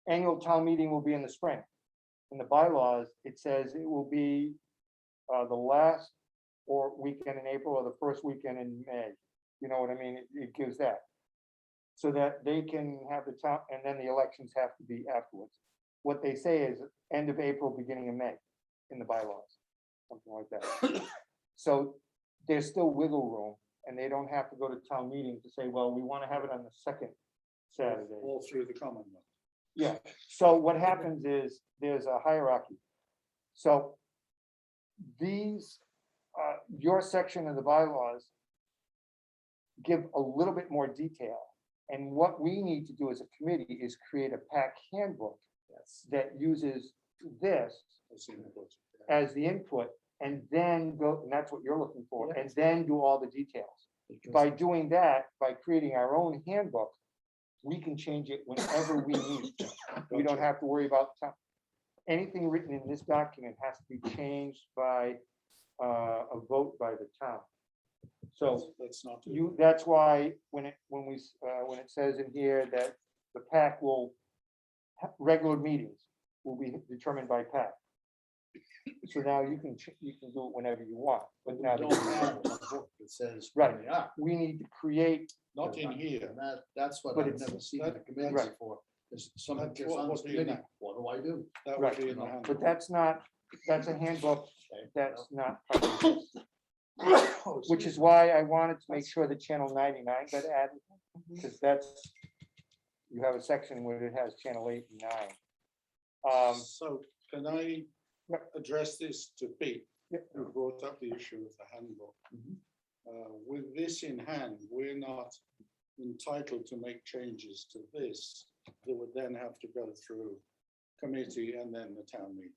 annual town meeting will be in the spring. In the bylaws, it says it will be the last or weekend in April or the first weekend in May. You know what I mean? It gives that. So that they can have the town, and then the elections have to be afterwards. What they say is end of April, beginning of May in the bylaws, something like that. So there's still wiggle room, and they don't have to go to town meeting to say, well, we want to have it on the second Saturday.
All through the Commonwealth.
Yeah, so what happens is there's a hierarchy. So these, your section of the bylaws give a little bit more detail. And what we need to do as a committee is create a PAC handbook that uses this
That's in the book.
as the input and then go, and that's what you're looking for, and then do all the details.
Because
By doing that, by creating our own handbook, we can change it whenever we need. We don't have to worry about time. Anything written in this document has to be changed by a vote by the town. So
Let's not do
you, that's why when it says in here that the PAC will, regular meetings will be determined by PAC. So now you can do it whenever you want, but
But we
now
don't
that
have a book that says.
Right.
when they are.
we need to create,
not in here.
And that's what
But
I've
it's-
never seen in the
that-
committee
right.
before, is someone
That's
gets
what
on this
would be in
committee,
that.
what do I do?
That
Right,
would be in the
no,
handbook.
but that's a handbook,
Okay,
that's
well,
not part of this. Which is why I wanted to make sure that channel 99 got added, because that's, you have a section where it has channel 8 and 9.
So can I
Yep.
address this to Pete,
Yep.
who brought up the issue of the handbook?
Mhm.
With this in hand, we're not entitled to make changes to this that would then have to go through committee and then the town meeting.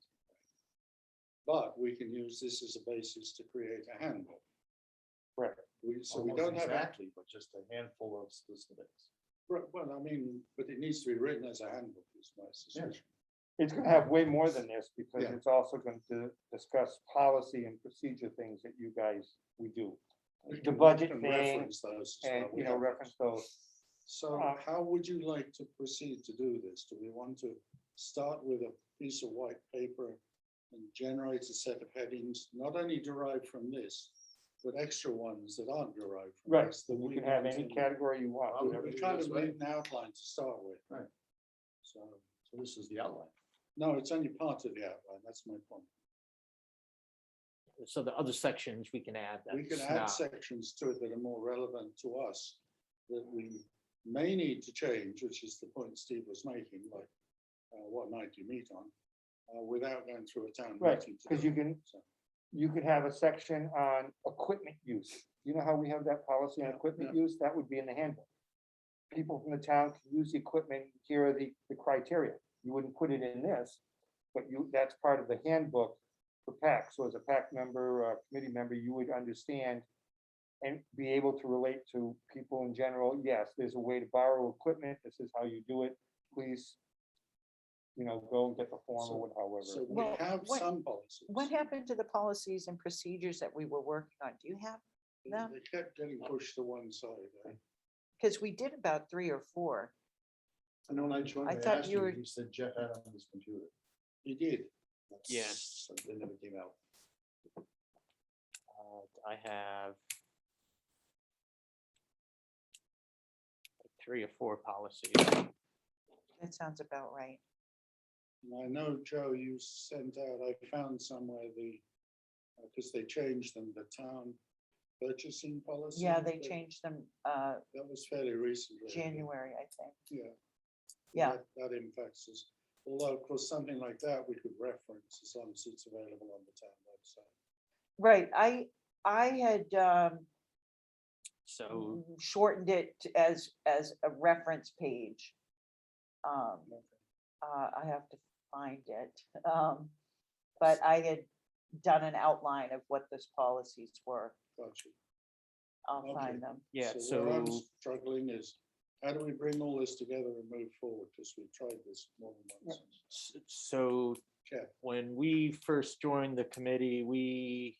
But we can use this as a basis to create a handbook.
Correct.
So we
almost
don't have,
exactly, but just a handful of specifics.
well, I mean, but it needs to be written as a handbook, is my suspicion.
It's gonna have way more than this, because
Yeah.
it's also going to discuss policy and procedure things that you guys, we do.
We
The
can-
budget
can
thing,
reference those as well.
and,
We
you know,
have
reference those.
So how would you like to proceed to do this? Do we want to start with a piece of white paper and generate a set of headings, not only derived from this, but extra ones that aren't derived from
Right,
this?
so
that
you
we
can have
want
any
in-
category you want.
Well,
whatever.
We
do
kind
this
of
way.
need an outline to start with.
Right.
So,
So this is the outline.
no, it's only part of the outline, that's my point.
So the other sections we can add.
We can
that's
add
not-
sections to it that are more relevant to us, that we may need to change, which is the point Steve was making, like, what night do you meet on? Without going through a town
Right,
meeting. to
'cause
do
you can-
it. So,
You could have a section on equipment use. You know how we have that policy on
Yeah,
equipment use? That would be in the handbook. People from the town can use the equipment, here are the criteria. You wouldn't put it in this, but that's part of the handbook for PAC. So as a PAC member, or committee member, you would understand and be able to relate to people in general. Yes, there's a way to borrow equipment. This is how you do it. Please, go and get the form or however.
So we
Well,
have
what-
some policies.
What happened to the policies and procedures that we were working on? Do you have them?
They kept getting pushed to one side.
Because we did about 3 or 4.
I know when I joined,
I
I
thought
asked
you
you,
were-
he said Jeff had it on his computer.
He did.
Yeah.
So they never came out.
I have 3 or 4 policies.
That sounds about right.
And I know, Joe, you sent out, I found somewhere because they changed them, the town purchasing policy.
Yeah, they changed them
That was fairly recently.
January, I think.
Yeah.
Yeah.
That impacts us. Although, of course, something like that we could reference as long as it's available on the town website.
Right, I had
So
shortened it as a reference page. I have to find it. But I had done an outline of what those policies were.
Gotcha.
I'll
Okay.
find them.
yeah,
Where I'm
so
struggling is, how do we bring all this together and move forward? Because we've tried this more than once.
so
Jeff,
when we first joined the committee, we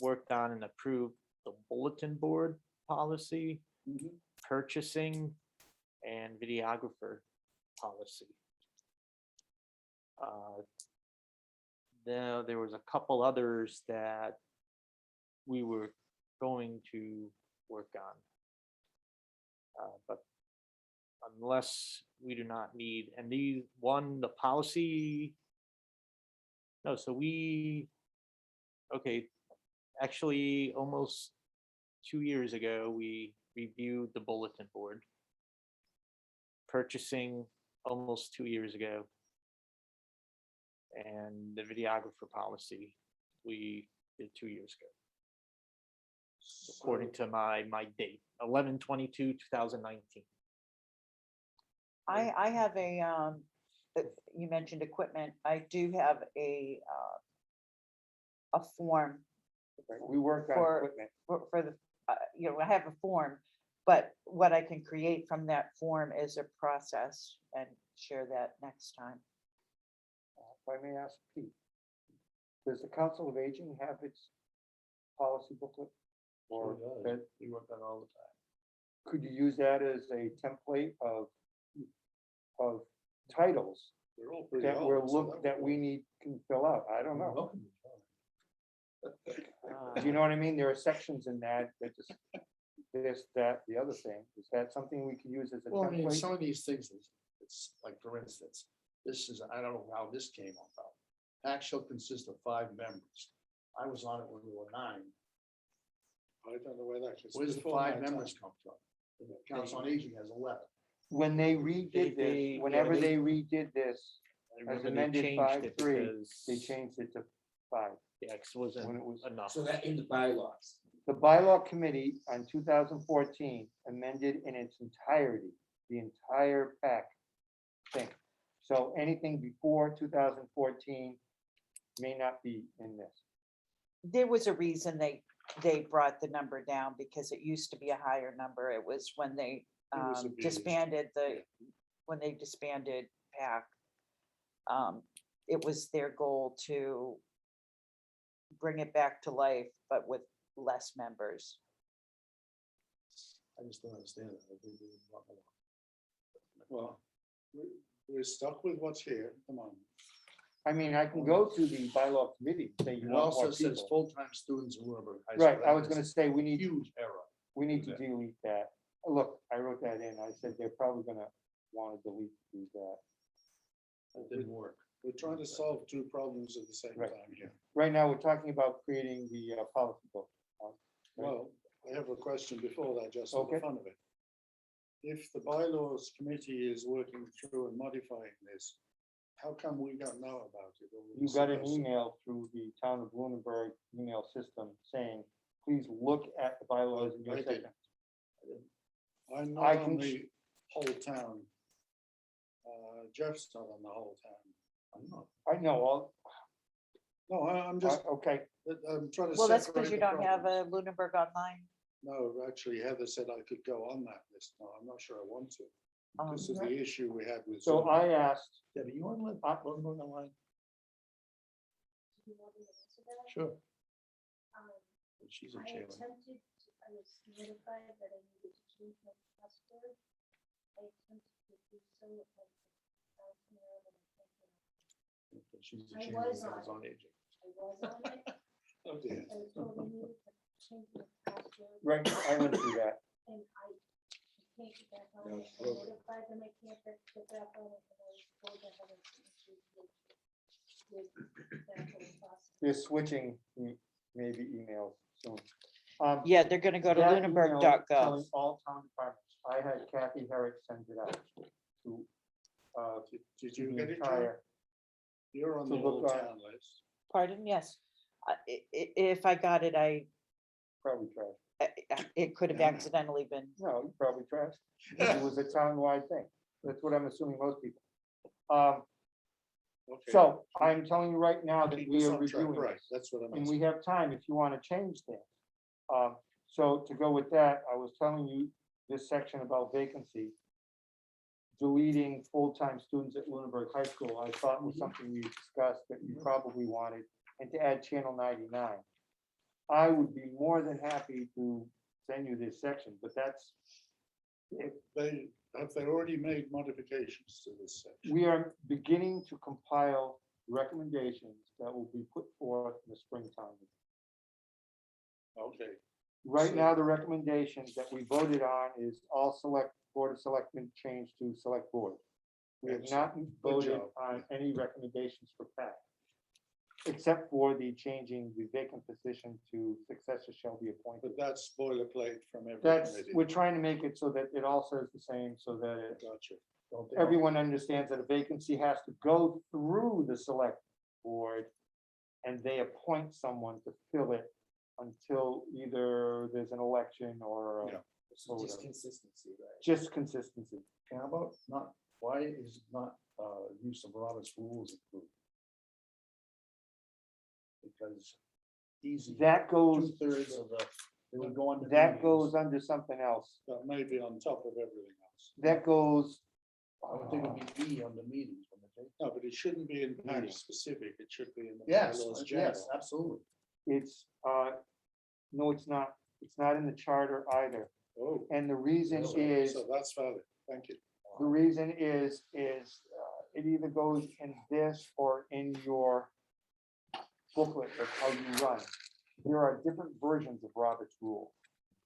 worked on and approved the bulletin board policy, purchasing, and videographer policy. There was a couple others that we were going to work on. But unless we do not need, and the policy. No, so actually, almost 2 years ago, we reviewed the bulletin board. Purchasing almost 2 years ago. And the videographer policy, we did 2 years ago, according to my date, 11/22/2019.
I have you mentioned equipment. I do have a form
We worked on
For-
equipment.
for the, I have a form, but what I can create from that form is a process and share that next time.
If I may ask Pete, does the Council of Aging have its policy booklet? Or
Sure does.
that,
We work on all the time.
could you use that as a template of titles
They're all pretty
that we're
old. so
look, that we need, can fill out? I don't know.
Welcome.
Do you know what I mean? There are sections in that just, this, that, the other thing. Is that something we can use as a
Well, I mean,
template?
some of these things, it's like, for instance, this is, I don't know how this came about. Pack shall consist of 5 members. I was on it when we were 9.
I don't know where that is.
Where's the
Before my
5
time.
members come from? The Council on Aging has 11.
When they redid
they-
this, whenever
yeah,
they redid this,
I
as
remember they
amended
changed it
5-3,
because-
they changed it to 5.
Yeah, 'cause it
when
wasn't
it was-
enough.
So that in the bylaws.
The bylaw committee on 2014 amended in its entirety, the entire pack thing. So anything before 2014 may not be in this.
There was a reason they brought the number down because it used to be a higher number. It was when they
It was abused.
disbanded when they disbanded PAC. It was their goal to bring it back to life, but with less members.
I just don't understand it. I think we want more.
Well, we're stuck with what's here. Come on.
I mean, I can go to the bylaw committee, and say you
It
want
also
more
says
people.
full-time students in Lunenburg High School.
Right, I
That
was
is
gonna say, we
a
need,
Huge error.
we need to
that.
delete that. Look, I wrote that in. I said they're probably gonna wanna delete that.
That didn't work.
We're trying to solve 2 problems at the same
Right.
time here.
Right now, we're talking about creating the policy book. Right.
Well, I have a question before that, just for the
Okay.
fun of it. If the bylaws committee is working through and modifying this, how come we don't know about it? Or we're
You got an
supposed to?
email through the town of Lunenburg email system saying, please look at the bylaws in your
I did.
section.
I'm
I
not on
can
the whole town. Jeff's not on the whole town.
I'm not.
I know, all,
No, I'm just,
okay,
I'm trying to.
Well, that's
separate
because you
the
don't have a
problems.
Lunenburg Online.
No, actually Heather said I could go on that list. No, I'm not sure I want to.
Um,
This is the issue we had with.
so
Zoom.
I asked,
Debbie, you want to let Lunenburg online? Sure. She's a
I
chairman.
attempted, I was notified that I needed to change my password. I attempted to do so. And
She's the
I
chairman of
was
the
on
Council on
it.
Aging.
I was on it.
Oh dear.
I was told I needed to change my password.
right, I went through that.
And I can't get back on
Yeah,
it. I
well-
notified them I can't get back on it. And I was told I had issues with that whole process.
They're switching maybe emails soon.
Yeah, they're gonna go to
that email
lunenburg.gov.
telling all town departments, I had Kathy Herrick send it out to,
Did
to
you
the
get it, John?
entire,
You're on
to
the whole
look on-
town list.
Pardon? Yes. If I got it,
probably trash.
it could have accidentally been.
No, you probably trashed. It was a town-wide thing. That's what I'm assuming most people.
Okay.
So I'm telling you right now that
Keep
we
us
are
on track,
reviewing
right,
this,
that's what I'm
and
asking.
we have time if you want to change things. So to go with that, I was telling you this section about vacancy. Deleting full-time students at Lunenburg High School, I thought was something we discussed that you probably wanted, and to add channel 99. I would be more than happy to send you this section, but that's,
Have they already made modifications to this section?
we are beginning to compile recommendations that will be put forth in the springtime.
Okay,
Right now, the recommendations that we voted on is all board of selectmen changed to select board. We have not voted
job.
on any recommendations for PAC. Except for the changing the vacant position to successor shall be appointed.
but that's boilerplate from every
That's,
committee.
we're trying to make it so that it all says the same, so that
Gotcha.
Don't they-
everyone understands that a vacancy has to go through the select board. And they appoint someone to fill it until either there's an election or.
Yeah.
or
Just
whatever.
consistency, right?
Just consistency.
How about not, why is not use of Robert's rules included? Because easy,
That goes,
2/3 of the, they would go on. to
that
meetings.
goes under something else.
That may be on top of everything else.
That goes.
I would think it'd be E on the meetings. when they take-
No, but it shouldn't be in
Meeting.
patch specific, it should be in the
Yes,
bylaws
yes,
general.
absolutely.
It's, No, it's not. It's not in the charter either.
Oh,
And the reason
so
is,
so that's valid. Thank you.
the reason is, it either goes in this or in your booklet of how you run. There are different versions of Robert's rules.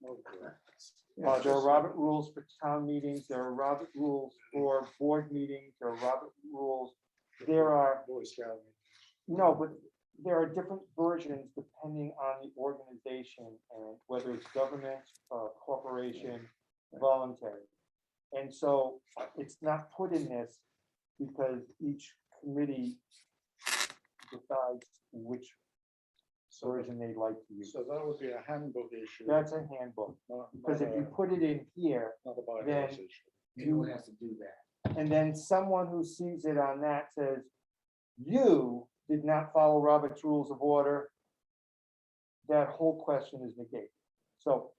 Okay.
There are Robert rules for town meetings, there are Robert rules for board meetings, there are Robert rules. There are,
Boy Scout.
no, but there are different versions depending on the organization and whether it's government, corporation, voluntary. And so it's not put in this because each committee decides which version they'd like to use.
So that would be a handbook issue.
That's a handbook, because if you put it in here,
Not a bylaws
then-
issue.
Anyone has to do that.
and then someone who sees it on that says, you did not follow Robert's Rules of Order, that whole question is negated. So,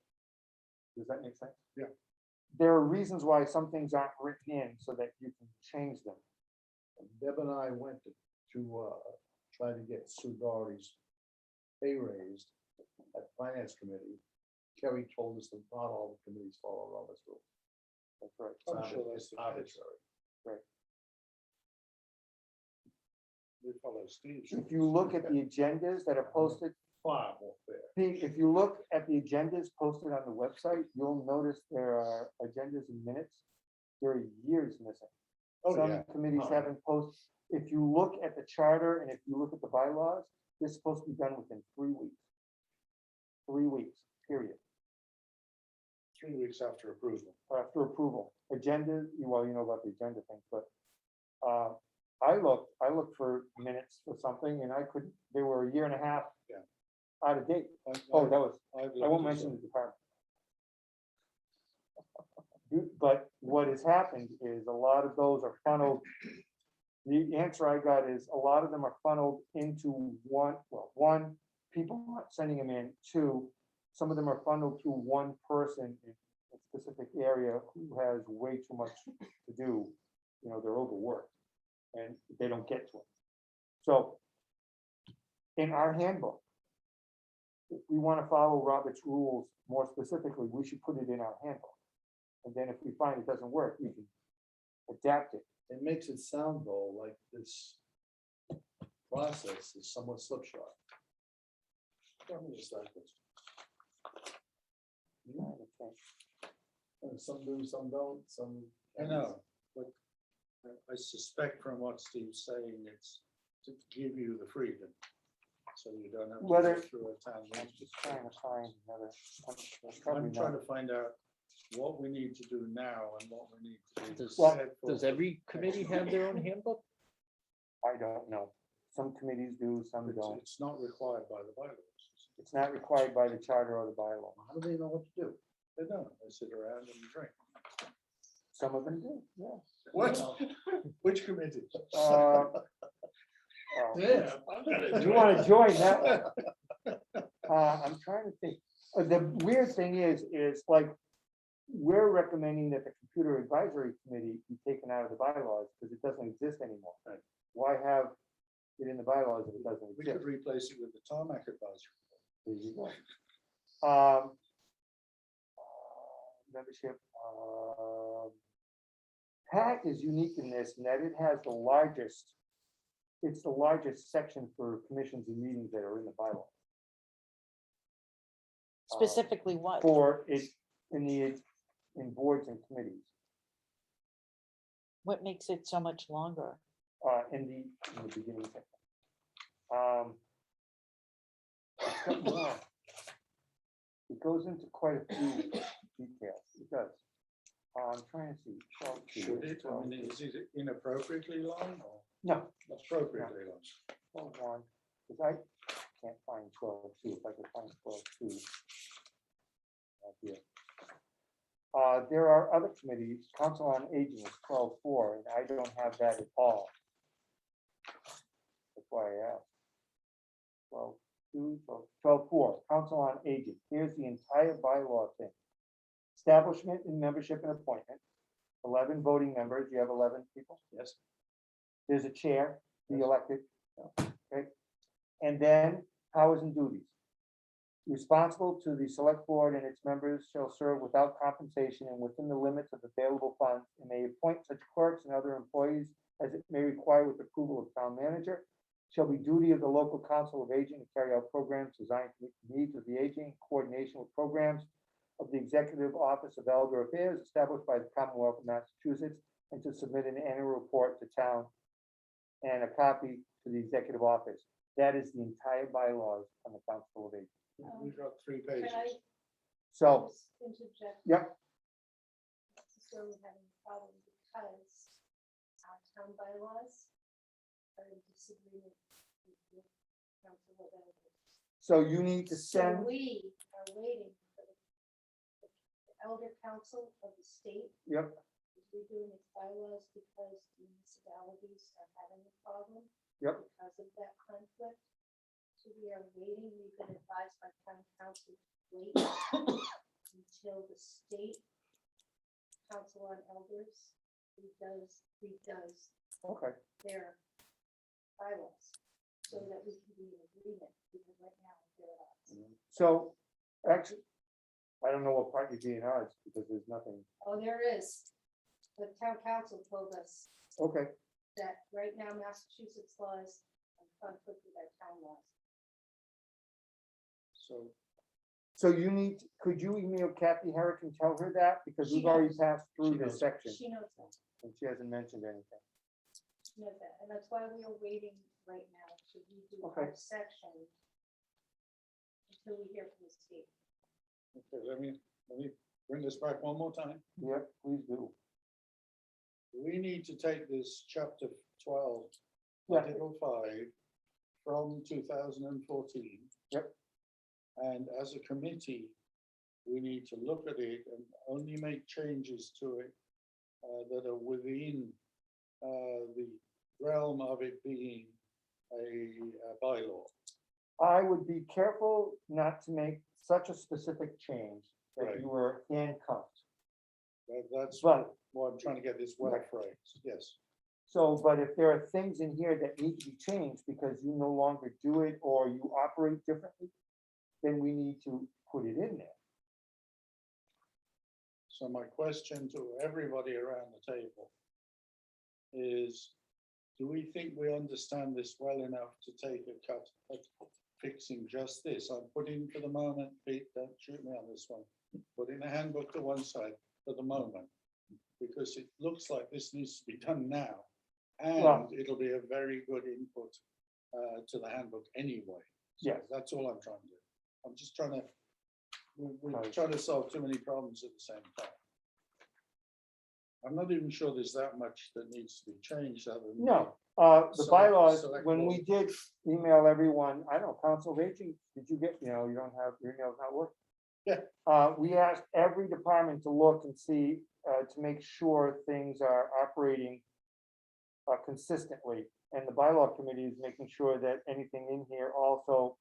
does that make sense?
Yeah.
There are reasons why some things aren't written in so that you can change them.
Deb and I went to try to get Sue Doherty's pay raised at Finance Committee. Kerry told us that not all the committees follow Robert's rules.
That's right.
I'm
It's
sure that's
it's
the case.
arbitrary.
We follow Steve's.
If you look at the agendas that are posted,
Far more fair.
if you look at the agendas posted on the website, you'll notice there are agendas and minutes. There are years missing.
Oh,
Some
yeah.
committees
Oh, yeah.
haven't posted. If you look at the charter and if you look at the bylaws, they're supposed to be done within 3 weeks. 3 weeks, period,
3 weeks after approval.
after approval. Agenda, well, you know about the agenda thing, but I looked for minutes for something and I couldn't, they were a year and a half
Yeah.
out of date.
I-
Oh,
I-
that was,
I've
I won't
looked at
mention the
some.
department. But what has happened is a lot of those are funneled. The answer I got is a lot of them are funneled into one, people aren't sending them in. Two, some of them are funneled through one person in a specific area who has way too much to do. You know, they're overworked and they don't get to it. So in our handbook, if we want to follow Robert's rules more specifically, we should put it in our handbook. And then if we find it doesn't work, we can adapt it.
It makes it sound though like this process is somewhat slipshod. Let me just like this. And some do, some don't, some.
I know, but I suspect from what Steve's saying, it's to give you the freedom. So you don't have to
Whether-
go through a town
I'm
meeting.
just trying to find another.
I'm trying to find out what we need to do now and what we need to do.
Does-
set
Does
forward.
every committee have their own handbook?
I don't know. Some committees do, some don't.
It's not required by the bylaws.
It's not required by the charter or the bylaw.
How do they know what to do?
They don't, they sit around and drink.
Some of them do, yeah.
What? Which committee?
Oh,
Yeah.
You want to join that one? I'm trying to think. The weird thing is like, we're recommending that the computer advisory committee be taken out of the bylaws because it doesn't exist anymore. Why have it in the bylaws if it doesn't
We
exist?
could replace it with the tarmac advisory.
There you go. Membership. Pacc is unique in this, in that it has the largest, it's the largest section for commissions and meetings that are in the bylaw.
Specifically what?
For it, in boards and committees,
What makes it so much longer?
in the beginning section. It's got more. It goes into quite a few details, it does. I'm trying to see. 12.2,
Should it? I mean, is it inappropriately long or
No,
appropriately long?
12.1, because I can't find 12.2, if I could find 12.2. Here. There are other committees, Council on Aging is 12.4, and I don't have that at all. That's why I asked. 12.2, 12.4, Council on Aging, here's the entire bylaw thing. Establishment and membership and appointment, 11 voting members, you have 11 people?
Yes.
There's a chair, the elected, okay? And then powers and duties. responsible to the select board and its members shall serve without compensation and within the limits of available funds, and may appoint such clerks and other employees as it may require with approval of town manager. Shall be duty of the local council of aging to carry out programs designed to meet the needs of the aging, in coordination with programs of the Executive Office of Elder Affairs established by the Commonwealth of Massachusetts, and to submit an annual report to town and a copy to the Executive Office. That is the entire bylaws on the Council of Aging.
We got 3
Can
pages.
I
So,
just interject?
yep,
So we're having a problem because our town bylaws are in disagreement with the council of elders.
so you need to
So
send,
we are waiting for the elder council of the state.
yep,
is redoing its bylaws because municipalities are having a problem.
Yep.
Because of that conflict. So we are waiting, we've been advised by town council to wait until the state council on elders redoes
okay.
their bylaws. So that we can be in agreement, because right now they're at odds.
So, actually, I don't know what part you're being on, because there's nothing,
Oh, there is. The town council told us
okay,
that right now Massachusetts laws are in conflict with our town laws.
so you need, could you email Kathy Herrick and tell her that, because
She
we've already
knows.
passed through
She
this
knows.
section,
She knows that,
and she hasn't mentioned anything.
she knows that, and that's why we are waiting right now to redo
Okay.
our section until we hear from the state.
Okay, let me bring this back one more time.
Yep, please do.
We need to take this chapter 12,
Yeah.
article 5 from 2014.
Yep.
And as a committee, we need to look at it and only make changes to it that are within the realm of it being a bylaw.
I would be careful not to make such a specific change that
Right.
you were handcuffed.
That's
But,
why I'm trying to get this well
Right.
phrased, yes.
so, but if there are things in here that need to be changed because you no longer do it or you operate differently, then we need to put it in there.
So my question to everybody around the table is, do we think we understand this well enough to take a cut at fixing just this? I'm putting for the moment, Pete, don't shoot me on this one, putting the handbook to one side for the moment, because it looks like this needs to be done now.
Well-
And it'll be a very good input to the handbook anyway. So
Yes.
that's all I'm trying to do. I'm just trying to, we're
Right.
trying to solve too many problems at the same time. I'm not even sure there's that much that needs to be changed other than.
No, the
Select-
bylaws,
select
when
board.
we did email everyone, I don't know, Council of Aging, did you get, you know, you don't have, your email's not working?
Yeah.
We asked every department to look and see, to make sure things are operating consistently. And the bylaw committee is making sure that anything in here also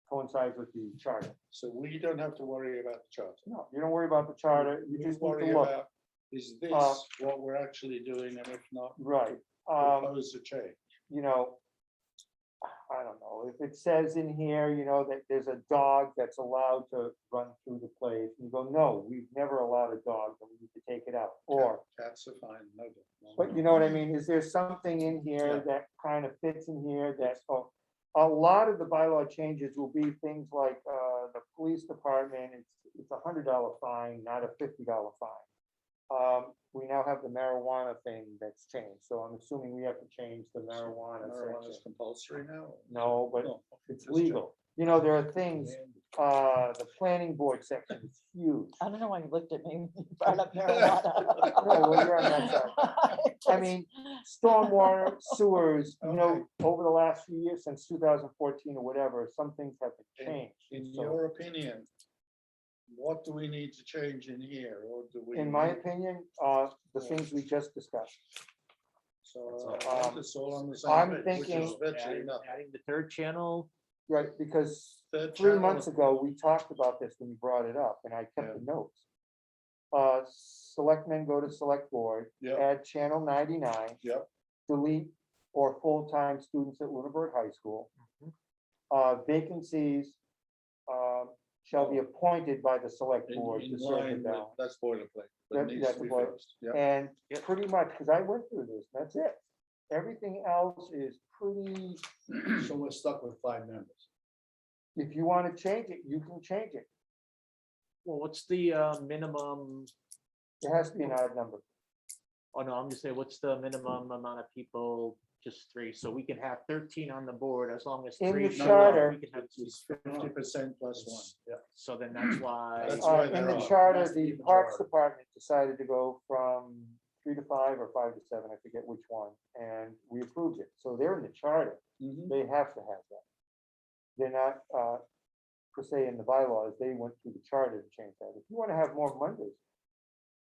coincides with the charter.
So we don't have to worry about the charter.
No, you don't worry about the charter, you
We
just need
worry
to look,
about, is this
Uh,
what we're actually doing, and if not,
right.
propose a change.
You know, I don't know, if it says in here, you know, that there's a dog that's allowed to run through the place, you go, no, we've never allowed a dog, and we need to take it out, or,
Cats are fine, no.
but you know what I mean, is there something in here
Yeah.
that kind of fits in here that, oh, a lot of the bylaw changes will be things like, the police department, it's $100 fine, not a $50 fine. We now have the marijuana thing that's changed, so I'm assuming we have to change the marijuana
Marijuana is
section.
compulsory now?
No, but
No,
it's
just check.
legal. You know, there are things, the planning board section is huge.
I don't know why you looked at me when you brought up marijuana.
No, well, you're on that side. I mean, stormwater, sewers, you know, over the last few years, since 2014 or whatever, some things have been changed.
In
So,
your opinion, what do we need to change in here, or do we?
in my opinion, the things we just discussed.
So
Um,
it's all on the same
I'm
page, which is
thinking-
virtually
Adding
nothing.
adding the third channel,
Right, because
Third
3
channel-
months ago, we talked about this when we brought it up, and I kept
Yeah.
the notes. Selectmen go to select board,
Yep.
add channel 99.
Yep.
Delete or full-time students at Lunenburg High School.
Mhm.
Vacancies, shall be appointed by the select
In
board to
in
serve the
line with,
ballot.
that's boilerplate.
That-
That needs
that's
to be
what-
fixed. Yeah.
And
Yep.
pretty much, because I went through this, that's it. Everything else is pretty,
So we're stuck with 5 members.
if you want to change it, you can change it.
Well, what's the minimum?
It has to be an odd number.
Oh, no, I'm just saying, what's the minimum amount of people? Just 3, so we can have 13 on the board as long as
In
3.
the
show up,
charter-
we can have two.
It's 50% plus one.
Yeah.
So then that's why.
That's why
In
they're
the
odd.
charter,
Has to be
the
the
Parks
majority.
Department decided to go from 3 to 5 or 5 to 7, I forget which one, and we approved it. So they're in the charter.
Mhm.
They have to have that. They're not, per se in the bylaws, they went through the charter to change that. If you want to have more Mondays,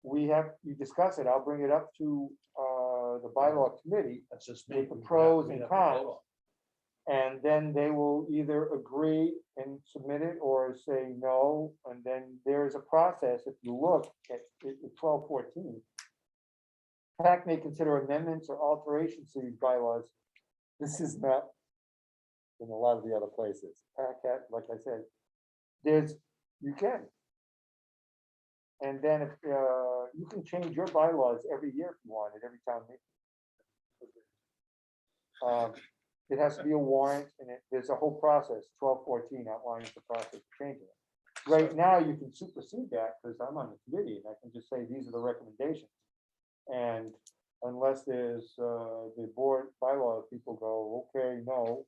you discuss it, I'll bring it up to, the bylaw committee,
That's just me.
With the
We have-
pros
we
and
have to vote
cons.
on
and then they will either agree and submit it or say no, and then there's a process, if you look at 1214. PAC may consider amendments or alterations to these bylaws. This is not in a lot of the other places. PAC, like I said, you can. And then if, you can change your bylaws every year if you want, at every town meeting. It has to be a warrant, and there's a whole process. 1214 outlines the process of changing it. Right now, you can supersede that, because I'm on the committee, and I can just say, these are the recommendations. And unless there's, the board bylaw, people go, okay, no,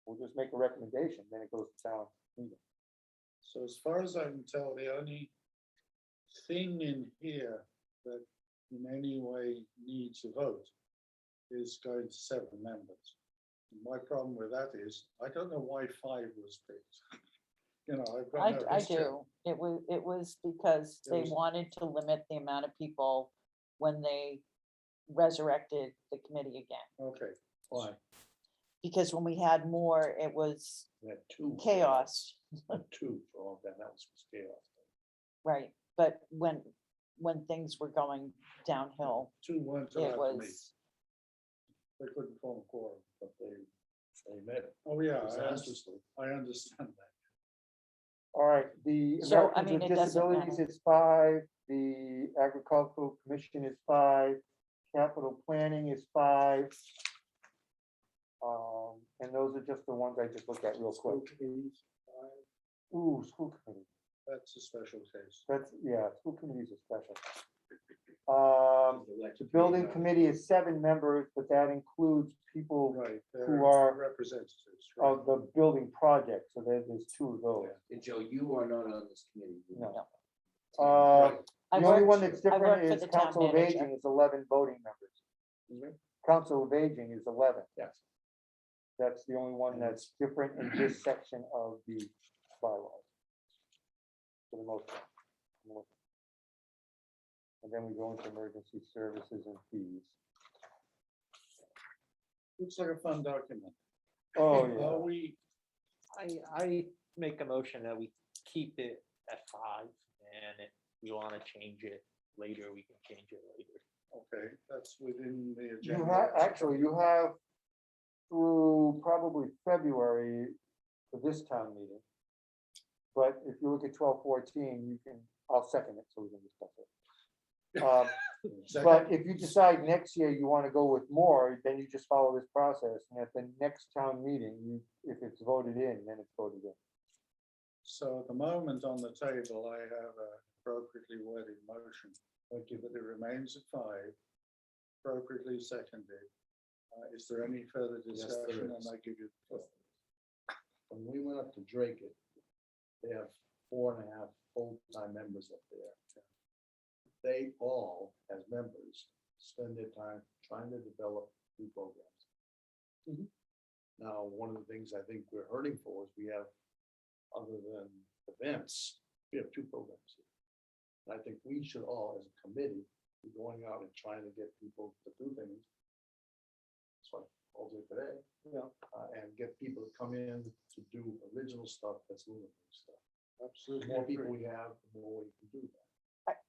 we'll just make a recommendation, then it goes to town meeting.
So as far as I can tell, the only thing in here that in any way needs a vote is going to 7 members. My problem with that is, I don't know why 5 was picked. You know, I've got no
I
history.
do. It was because
It
they
was-
wanted to limit the amount of people when they resurrected the committee again.
Okay,
Why?
Because when we had more, it was
We had 2.
chaos,
2 for all that. That was chaos.
right? But when things were going downhill,
2 weren't
it
allowed to meet.
was,
They couldn't form a quorum.
But they met it
Oh, yeah,
disastrously.
I understand that.
All right, the
So, I
Americans
mean,
with
it doesn't
Disabilities
matter.
is 5, the Agricultural Commission is 5, Capital Planning is 5. And those are just the ones I just looked at real quick. Ooh, school committee,
That's a special case.
that's, yeah, school committees are special.
The
The building committee is 7 members, but that includes people
Right.
who are
representatives. right.
of the building project, so there's 2 of those.
And Joe, you are not on this committee.
No.
No.
Uh,
I
The only
worked-
one that's
I
different
worked for
is
the town
Council of
manager.
Aging is 11 voting members. Council of Aging is 11.
Yes.
That's the only one that's different in this section of the bylaws. For the most part. And then we go into emergency services and fees.
Looks like a fun document.
Oh,
Are
yeah.
we,
I make a motion that we keep it at 5, and if we want to change it later, we can change it later.
okay, that's within the
You
agenda.
have, actually, you have through probably February for this town meeting. But if you look at 1214, you can, I'll second it so we can discuss it. But if you decide next year you want to go with more, then you just follow this process, and at the next town meeting, if it's voted in, then it's voted in.
So at the moment on the table, I have a appropriately worded motion. Thank you, that it remains at 5, appropriately seconded. Is there any further
Yes, there
discussion?
is.
And I give you the floor.
When we went up to Drake it, they have 4.5 full-time members up there. They all, as members, spend their time trying to develop new programs. Now, one of the things I think we're hurting for is we have, other than events, we have 2 programs here. And I think we should all, as a committee, be going out and trying to get people to do things. That's what I'll do today. And get people to come in to do original stuff that's moving stuff.
Absolutely.
The more people we have, the more we can do that.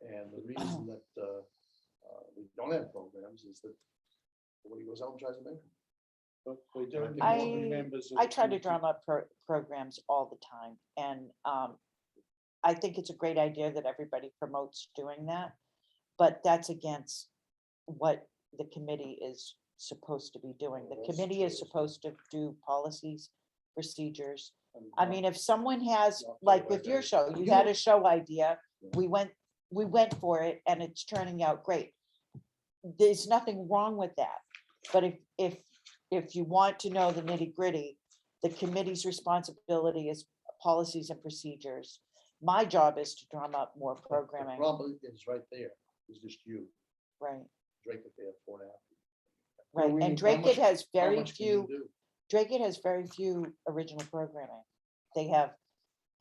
And the reason that we don't have programs is that nobody goes out and tries to make them.
But we don't.
I-
need more members of
I
the
try to
committee.
drum up programs all the time, and I think it's a great idea that everybody promotes doing that, but that's against what the committee is supposed to be doing.
Well,
The
that's
committee
true
is
as well.
supposed to do policies, procedures.
and
I
not-
mean, if someone has,
not
like
go by
with your
day.
show, you had a show idea, we went for it and it's turning out great. There's nothing wrong with that. But if you want to know the nitty gritty, the committee's responsibility is policies and procedures. My job is to drum up more
The
programming,
problem is right there, it's just you,
right,
Drake, if they have 4.5.
right.
we
And
need-
How
Drake,
much-
it has
How
very
much can you
few,
do?
Drake, it has very few original programming. They have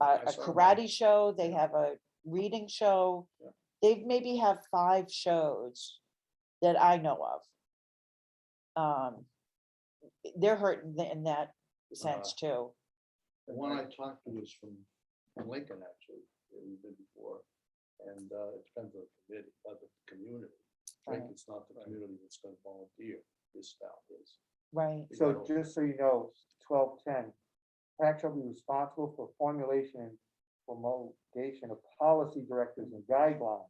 a
I saw that.
karate show, they have a reading show.
Yeah.
They maybe have 5 shows that I know of. They're hurting in that sense too.
The one I talked to was from Lincoln, actually, where we've been before, and it depends on the committee, the community. Drake,
Right.
it's not the community that's gonna volunteer, this staff is.
Right,
So just so you know, 1210, PAC shall be responsible for formulation and promulgation of policy directives and guidelines.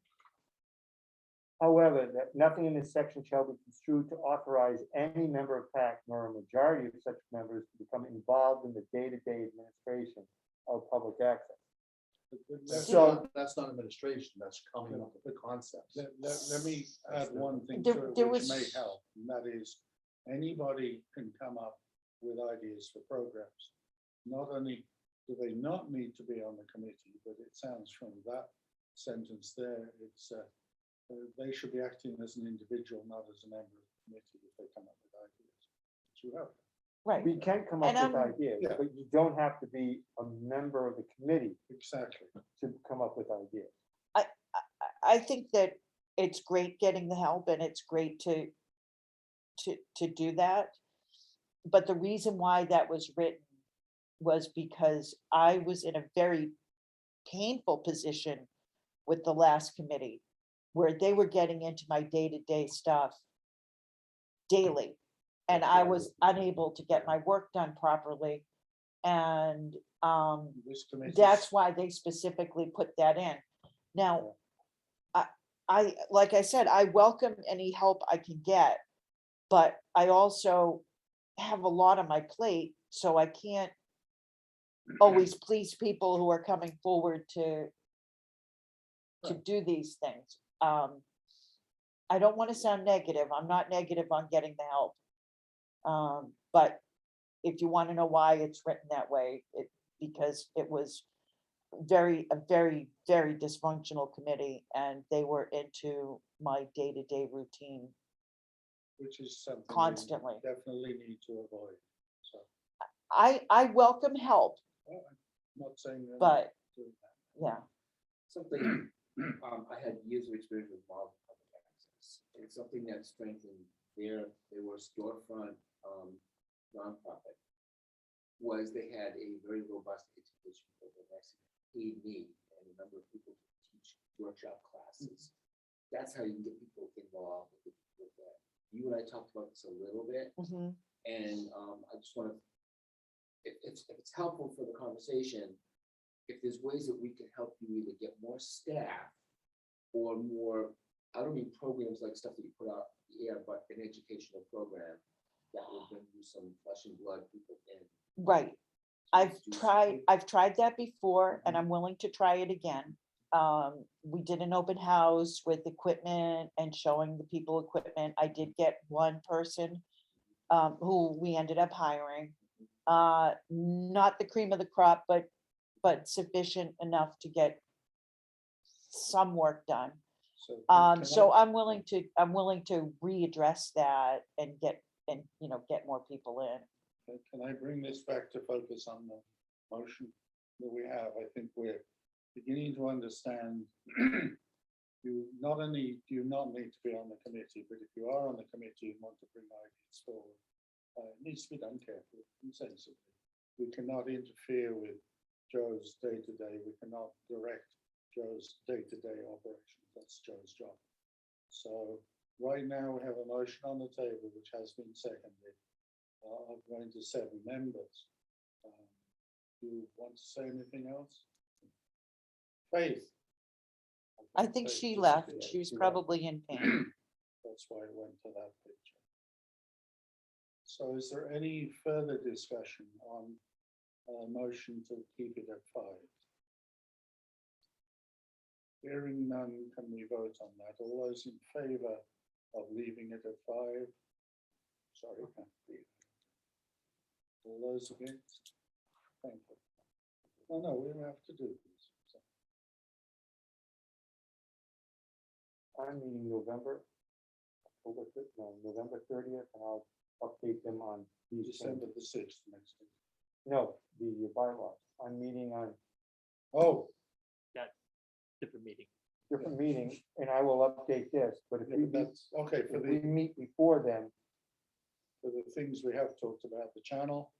However, that nothing in this section shall be construed to authorize any member of PAC nor a majority of such members to become involved in the day-to-day administration of public access. So-
That's not administration, that's coming up with the concepts.
Let me add one thing
There-
to it
there
which may
was-
help, and that is, anybody can come up with ideas for programs. Not only do they not need to be on the committee, but it sounds from that sentence there, it's, they should be acting as an individual, not as a member of the committee if they come up with ideas. So you have
right.
We can come up
And
with
I'm-
ideas,
Yeah.
but you don't have to be a member of the committee
exactly.
to come up with ideas.
I think that it's great getting the help and it's great to do that. But the reason why that was written was because I was in a very painful position with the last committee, where they were getting into my day-to-day stuff daily. And I was unable to get my work done properly. And
This committee.
that's why they specifically put that in. Now, like I said, I welcome any help I can get, but I also have a lot on my plate, so I can't always please people who are coming forward to do these things. I don't want to sound negative. I'm not negative on getting the help. But if you want to know why it's written that way, because it was a very, very dysfunctional committee and they were into my day-to-day routine.
Which is something. we
Constantly.
Definitely need to avoid, so,
I welcome help,
I'm not saying. you're not
but
doing that.
yeah,
Something, I had years of experience with model public access. And it's something that strengthened they were a storefront, nonprofit. Was they had a very robust education program, actually paid me and a number of people to teach workshop classes. That's how you can get people involved with that. You and I talked about this a little bit,
mhm,
and I just want to, if it's helpful for the conversation, if there's ways that we can help you either get more staff or more, I don't mean programs like stuff that you put out the air, but an educational program that will bring you some flesh and blood people in.
right.
to
I've
do something.
tried that before and I'm willing to try it again. We did an open house with equipment and showing the people equipment. I did get one person who we ended up hiring. Not the cream of the crop, but sufficient enough to get some work done.
So can
So
I-
I'm willing to readdress that and get more people in.
Can I bring this back to focus on the motion that we have? I think we're beginning to understand. You not only do you not need to be on the committee, but if you are on the committee and want to bring ideas forward, it needs to be done carefully and sensibly. We cannot interfere with Joe's day-to-day. We cannot direct Joe's day-to-day operations. That's Joe's job. So right now we have a motion on the table which has been seconded. Of going to 7 members. Do you want to say anything else? Faith.
I think
Faith
she
disappeared.
left. She was
She left.
probably in pain.
That's why I went to that picture. So is there any further discussion on a motion to keep it at 5? Hearing none, can we vote on that? All those in favor of leaving it at 5? Sorry, can't read. All those against? Thank you. Oh, no, we don't have to do this. So,
I'm meeting November 30th, and I'll update them on these
December
changes.
the 6th next week.
No, the bylaws. I'm meeting on
Oh,
Different meeting.
different meeting, and I will update this, but if
yeah,
we,
but that's, okay, for
if we
the,
meet before then,
for the things we have talked about, the channel.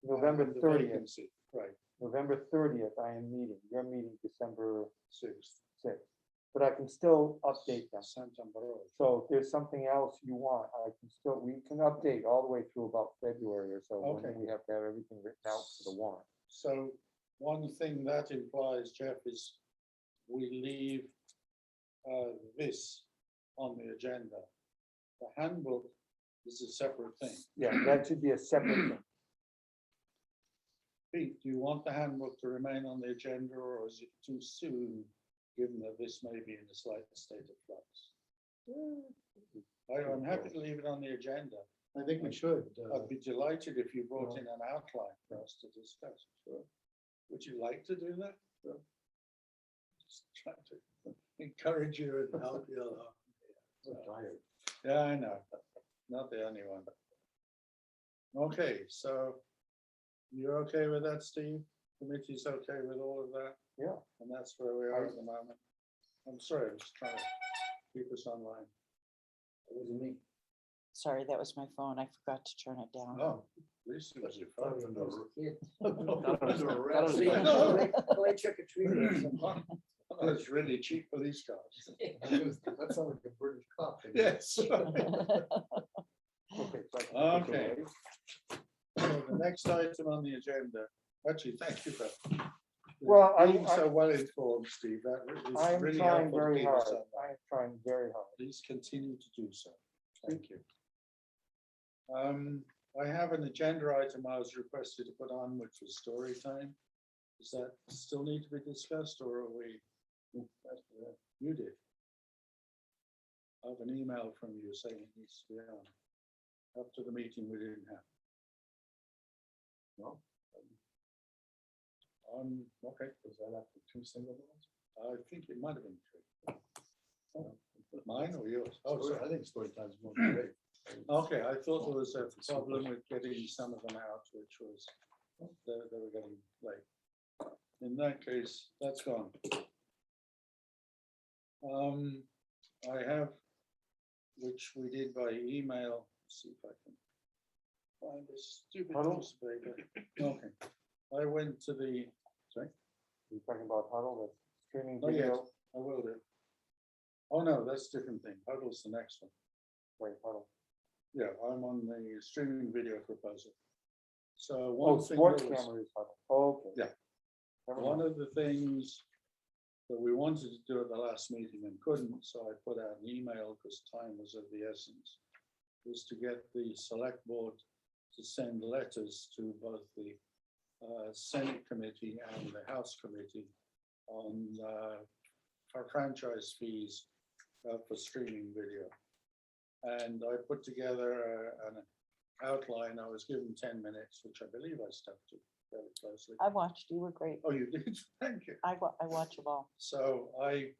November
and the
30th,
vacancy, right,
November 30th, I am meeting. You're meeting December
6th,
6th. But I can still update them.
Santander Road.
So if there's something else you want, I can still, we can update all the way through about February or so.
Okay.
When we have to have everything written out for the warrant.
So one thing that implies, Jeff, is we leave this on the agenda. The handbook is a separate thing.
Yeah, that should be a separate thing.
Pete, do you want the handbook to remain on the agenda, or is it too soon, given that this may be in a slight state of flux? I'm happy to leave it on the agenda.
I think we should.
I'd be delighted if you brought in an outline for us to discuss. Sure. Would you like to do that? Sure. Just trying to encourage you and help you along. Yeah, I know. Not the only one. Okay, so you're okay with that, Steve? Committee's okay with all of that?
Yeah.
And that's where we are at the moment. I'm sorry, I'm just trying to keep us online. It wasn't me.
Sorry, that was my phone. I forgot to turn it down.
Oh, at least it was your phone.
Play trick or treat.
Oh, it's really cheap police cars.
That sounds like a British cop.
Yes.
Okay. So I can put it
Okay.
away.
So the next item on the agenda, actually, thank you for
Well,
being so well informed, Steve. That is
I'm
really
trying
helpful to
very
keep
hard.
us up.
I'm trying very hard.
Please continue to do so. Thank you. I have an agenda item I was requested to put on, which was story time. Does that still need to be discussed, or are we? You did. I have an email from you saying it needs to be on. After the meeting, we didn't have. No. Okay. Was that after 2 single ones? I think it might have been 3. Oh, mine or yours? Oh, sorry.
I think story time's more great.
Okay, I thought there was a problem with getting some of them out, which was, they were getting late. In that case, that's gone. I have, which we did by email, let's see if I can find this stupid
Huddle?
piece of paper. Okay, I went to the, sorry,
You're talking about Huddle, the streaming
not yet,
video.
I will do. Oh, no, that's a different thing. Huddle's the next one.
Wait, Huddle.
Yeah, I'm on the streaming video proposal. So
Oh,
one thing
sports
that was-
camera is Huddle. Oh, okay.
Yeah.
Never
One
mind.
of the things that we wanted to do at the last meeting and couldn't, so I put out an email because time was of the essence, was to get the select board to send letters to both the Senate committee and the House committee on our franchise fees for streaming video. And I put together an outline. I was given 10 minutes, which I believe I stuck to very closely.
I watched, you were great.
Oh, you did? Thank you.
I watch them all.
So I,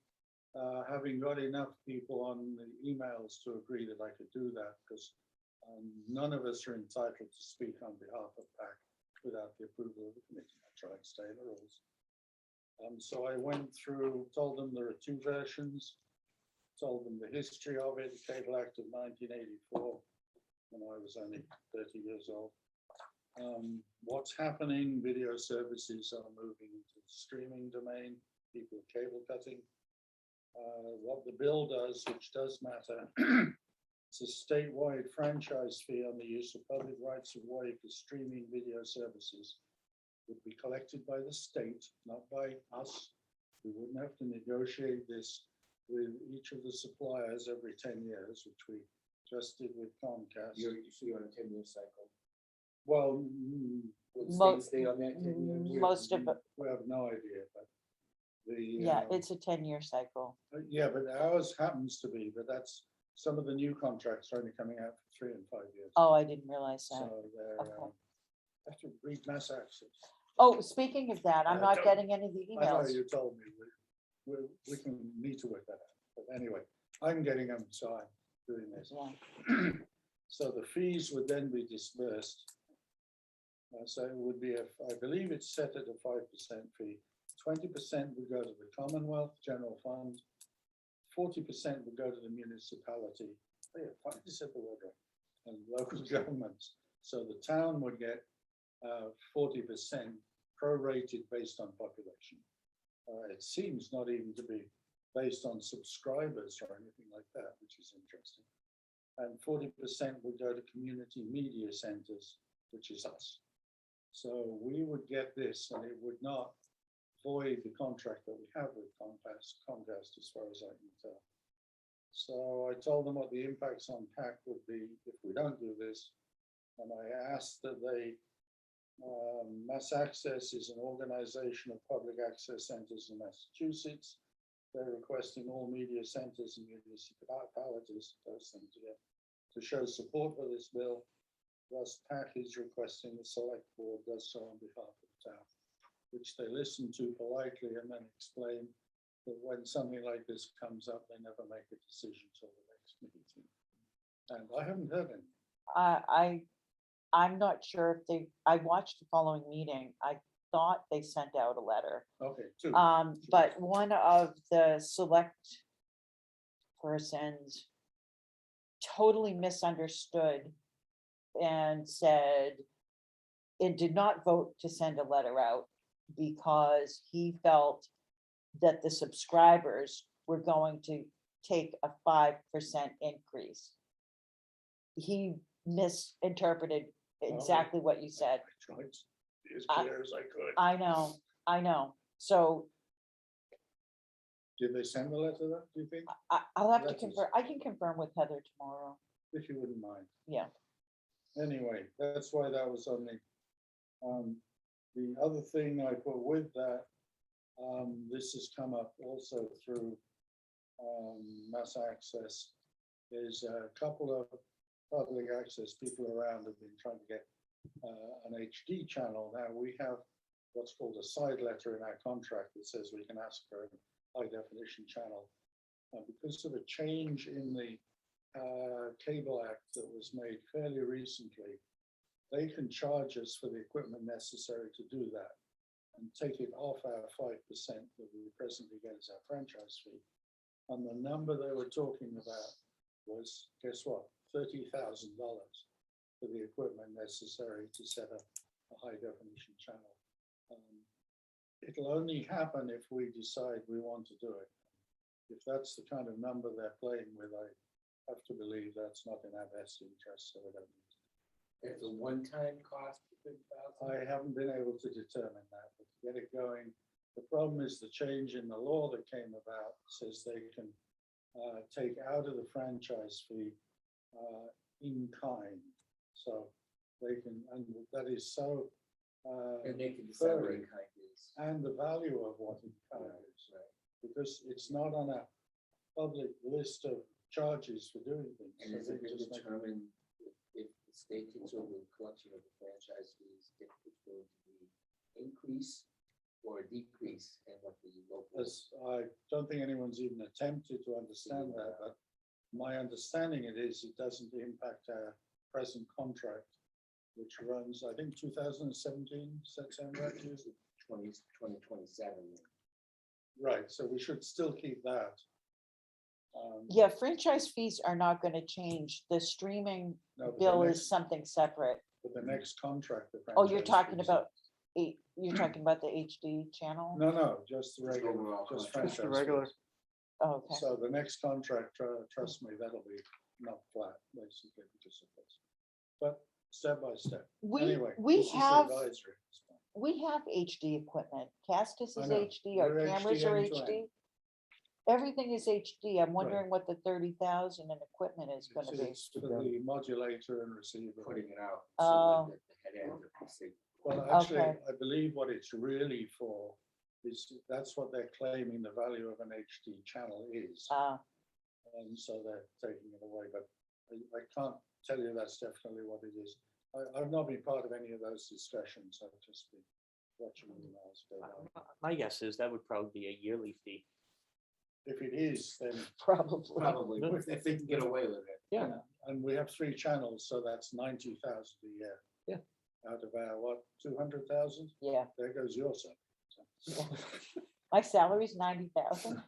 having got enough people on the emails to agree that I could do that, because none of us are entitled to speak on behalf of Pacc without the approval of the committee. I tried to stay the rules. So I went through, told them there are 2 versions, told them the history of it, the Cable Act of 1984, when I was only 30 years old. What's happening, video services are moving into the streaming domain, people are cable cutting. What the bill does, which does matter, it's a statewide franchise fee on the use of public rights of way for streaming video services would be collected by the state, not by us We wouldn't have to negotiate this with each of the suppliers every 10 years, which we just did with Comcast.
You're on a 10-year cycle.
Well,
Will
Mo-
the state stay on that 10 years?
most of it,
we have no idea, but the.
yeah, it's a 10-year cycle.
Yeah, but ours happens to be, but that's, some of the new contracts are only coming out for 3 and 5 years.
Oh, I didn't realize that.
So they're,
Okay.
have to read mass access.
Oh, speaking of that, I'm not
don't-
getting any of the
I know
emails.
you told me, we can need to work that out, but anyway, I'm getting them, so I'm doing this.
Yeah.
So the fees would then be dispersed. So it would be, I believe it's set at a 5% fee. 20% would go to the Commonwealth General Fund. 40% would go to the municipality. Oh, yeah, finally said the word right. And local governments. So the town would get 40% prorated based on population. It seems not even to be based on subscribers or anything like that, which is interesting. And 40% would go to community media centers, which is us. So we would get this, and it would not void the contract that we have with Comcast, as far as I can tell. So I told them what the impacts on Pacc would be if we don't do this. And I asked that they, Mass Access is an organization of public access centers in Massachusetts. They're requesting all media centers and municipalities, those things together, to show support for this bill. Thus, Pacc is requesting the select board does so on behalf of the town, which they listen to politely and then explain that when something like this comes up, they never make a decision till the next meeting. And I haven't heard any.
I'm not sure if they, I watched the following meeting. I thought they sent out a letter.
Okay, two.
But one of the select persons totally misunderstood and said it did not vote to send a letter out because he felt that the subscribers were going to take a 5% increase. He misinterpreted exactly what you said.
I tried to be as
I-
clear as I could.
I know. So
Did they send the letter then, do you think?
I'll have to
Letters.
confirm, I can confirm with Heather tomorrow.
If you wouldn't mind.
Yeah.
Anyway, that's why that was on the other thing I put with that, this has come up also through Mass Access, is a couple of public access people around have been trying to get an HD channel. Now we have what's called a side letter in our contract that says we can ask for a high definition channel. Because of a change in the Cable Act that was made fairly recently, they can charge us for the equipment necessary to do that and take it off our 5% that we presently get as our franchise fee. And the number they were talking about was, guess what, $30,000 for the equipment necessary to set up a high definition channel. It'll only happen if we decide we want to do it. If that's the kind of number they're playing with, I have to believe that's not in our best interest, so we don't need to.
It's a one-time cost of 30,000.
I haven't been able to determine that, but to get it going, the problem is the change in the law that came about says they can take out of the franchise fee in kind. So they can, and that is so.
And they can decide what
furry.
kind is.
And the value of what in kind is, because it's not on a public list of charges for doing things.
And
So
has
they
it been
just make-
determined if the state takes over the collection of the franchise fees, if it's going to be increase or a decrease and what the local.
As I don't think anyone's even attempted to understand that, but my understanding it is it doesn't impact our present contract, which runs, I think, 2017, September.
2027.
Right, so we should still keep that.
Yeah, franchise fees are not gonna change. The streaming
No, but the
bill
next-
is something separate.
But the next contract. the
Oh, you're
franchise
talking
fees-
about you're talking about the HD channel?
No, just the
Just
regular,
overall
just
contract.
Just the
franchise
regular.
fees.
Oh, okay.
So the next contract, trust me, that'll be not flat, basically, because of this. But step by step.
We,
Anyway,
we
this is
have,
advisory at this point.
We have HD equipment. Castus
I
is
know.
HD, our
We're
cameras
HD
are
end to
HD.
end.
Everything is HD. I'm wondering what the 30,000 in equipment is gonna be.
It's for the modulator and receiver.
Putting it out.
Oh.
So the head end of the signal.
Well, actually,
Okay.
I believe what it's really for is, that's what they're claiming the value of an HD channel is. And so they're taking it away, but I can't tell you that's definitely what it is. I've not been part of any of those discussions. I've just been watching emails go by.
My guess is that would probably be a yearly fee.
If it is, then,
Probably.
Probably, if they can get away with it.
Yeah.
and we have 3 channels, so that's 90,000 a year.
Yeah.
Out of our, what, 200,000?
Yeah.
There goes your son.
My salary's 90,000.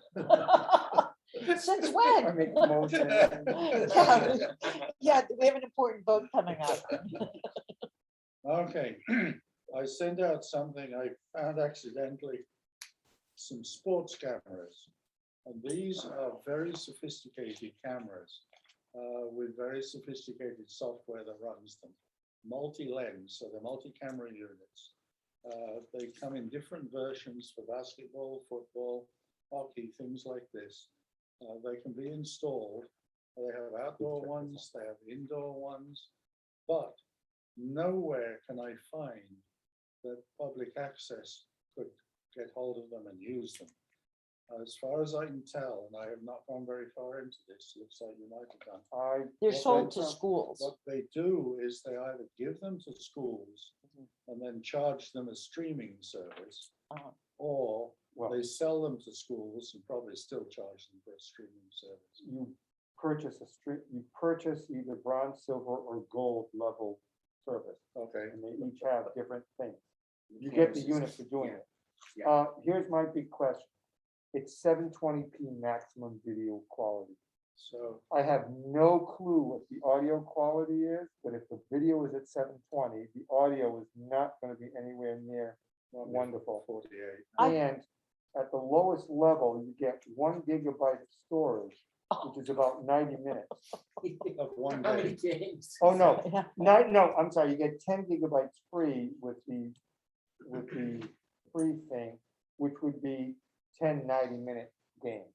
Since
I
when?
make the motion.
Yeah, we have an important vote coming up.
Okay, I sent out something I found accidentally, some sports cameras. And these are very sophisticated cameras with very sophisticated software that runs them. Multi-lens, so they're multi-camera units. They come in different versions for basketball, football, hockey, things like this. They can be installed. They have outdoor ones, they have indoor ones, but nowhere can I find that public access could get hold of them and use them. As far as I can tell, and I have not gone very far into this, looks like you might have done.
They're
What
sold
they-
to schools.
What they do is they either give them to schools and then charge them a streaming service,
Uh-huh.
or
Well,
they sell them to schools and probably still charge them for a streaming service.
you purchase either bronze, silver, or gold level service,
Okay,
and they each have different things. You get the unit for doing it.
Yeah.
Here's my big question. It's 720p maximum video quality.
so
I have no clue what the audio quality is, but if the video is at 720, the audio is not gonna be anywhere near wonderful.
48.
And at the lowest level, you get 1 gigabyte of storage, which is about 90 minutes.
Of one
How many
day.
games?
Oh, no,
Yeah.
no, I'm sorry, you get 10 gigabytes free with the free thing, which would be 10 90-minute games.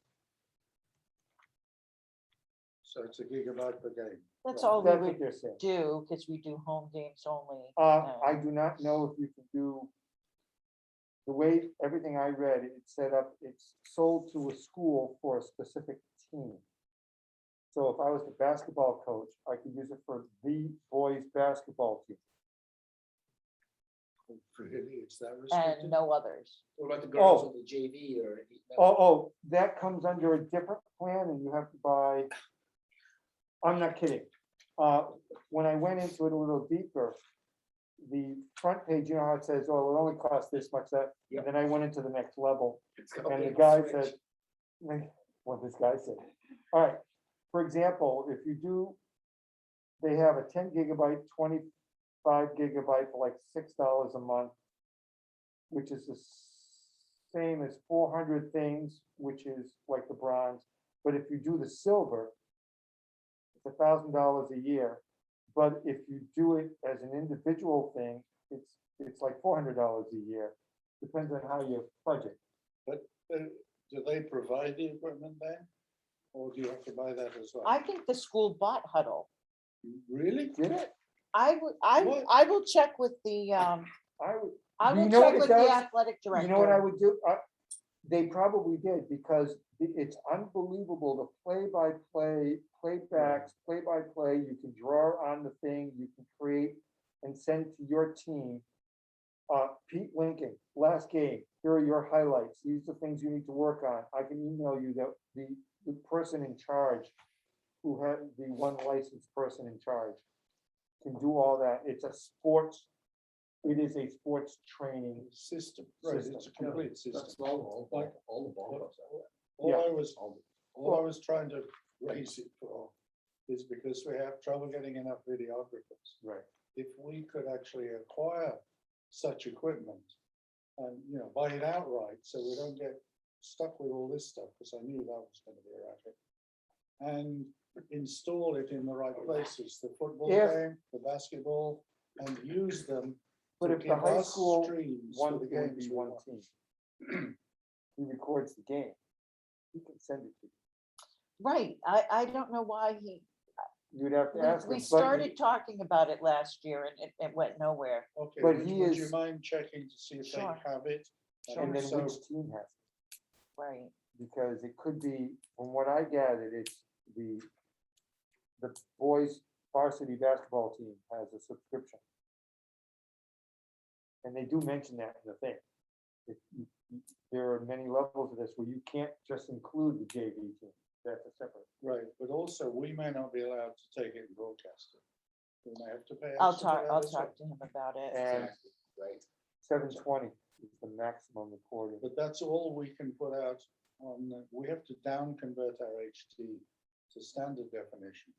So it's a gigabyte per game.
That's
Right,
all we
that's what
would
they're saying.
do, because we do home games only.
I do not know if you can do, the way everything I read, it's set up, it's sold to a school for a specific team. So if I was the basketball coach, I could use it for the boys' basketball team.
Really, it's that
And
restricted?
no others.
What about the girls on the JV or?
Oh, that comes under a different plan and you have to buy. I'm not kidding. When I went into it a little deeper, the front page, you know how it says, oh, it only costs this much, that, and then I went into the next level. And the guy said, what this guy said, all right, for example, if you do, they have a 10 gigabyte, 25 gigabyte for like $6 a month, which is the same as 400 things, which is like the bronze. But if you do the silver, it's $1,000 a year. But if you do it as an individual thing, it's like $400 a year. Depends on how you budget.
Do they provide the equipment then? Or do you have to buy that as well?
I think the school bought Huddle.
Really?
Did it?
What?
I will check with the,
I would,
I
You
will
know what
check
it
with the
does?
athletic director.
you know what I would do? They probably did because it's unbelievable, the play-by-play, playbacks, play-by-play, you can draw on the thing, you can create and send to your team. Pete Lincoln, last game, here are your highlights, these are things you need to work on. I can email you that the person in charge, who had the one licensed person in charge, can do all that. It's a sports, it is a sports training.
System, right, it's a
System.
complete system.
all the ball clubs have that.
Yeah.
All I was trying to raise it for is because we have trouble getting enough videographers.
Right.
If we could actually acquire such equipment and, buy it outright, so we don't get stuck with all this stuff, because I knew that was going to be a racket. And install it in the right places, the football
If-
game, the basketball, and use them
But
to
if the
give
high
us
school
streams
one,
for the
it would
games
be
we
one
want.
team. He records the game. He can send it to you.
Right, I don't know why
You'd have to ask him.
we
but he-
started talking about it last year and it went nowhere.
Okay,
But
would
he
would you
is-
mind checking to see if they
Sure.
have it?
And then
so-
which team has it?
Right.
Because it could be, from what I gathered, it's the boys varsity basketball team has a subscription. And they do mention that in the thing. There are many levels of this where you can't just include the JV team. That's a separate.
Right, but also we may not be allowed to take it and broadcast it. We may have to pay.
I'll
extra for
talk,
that
I'll
as well.
talk to him about it.
And
Exactly, right.
720 is the maximum recording.
But that's all we can put out on, we have to down convert our HD to standard definition.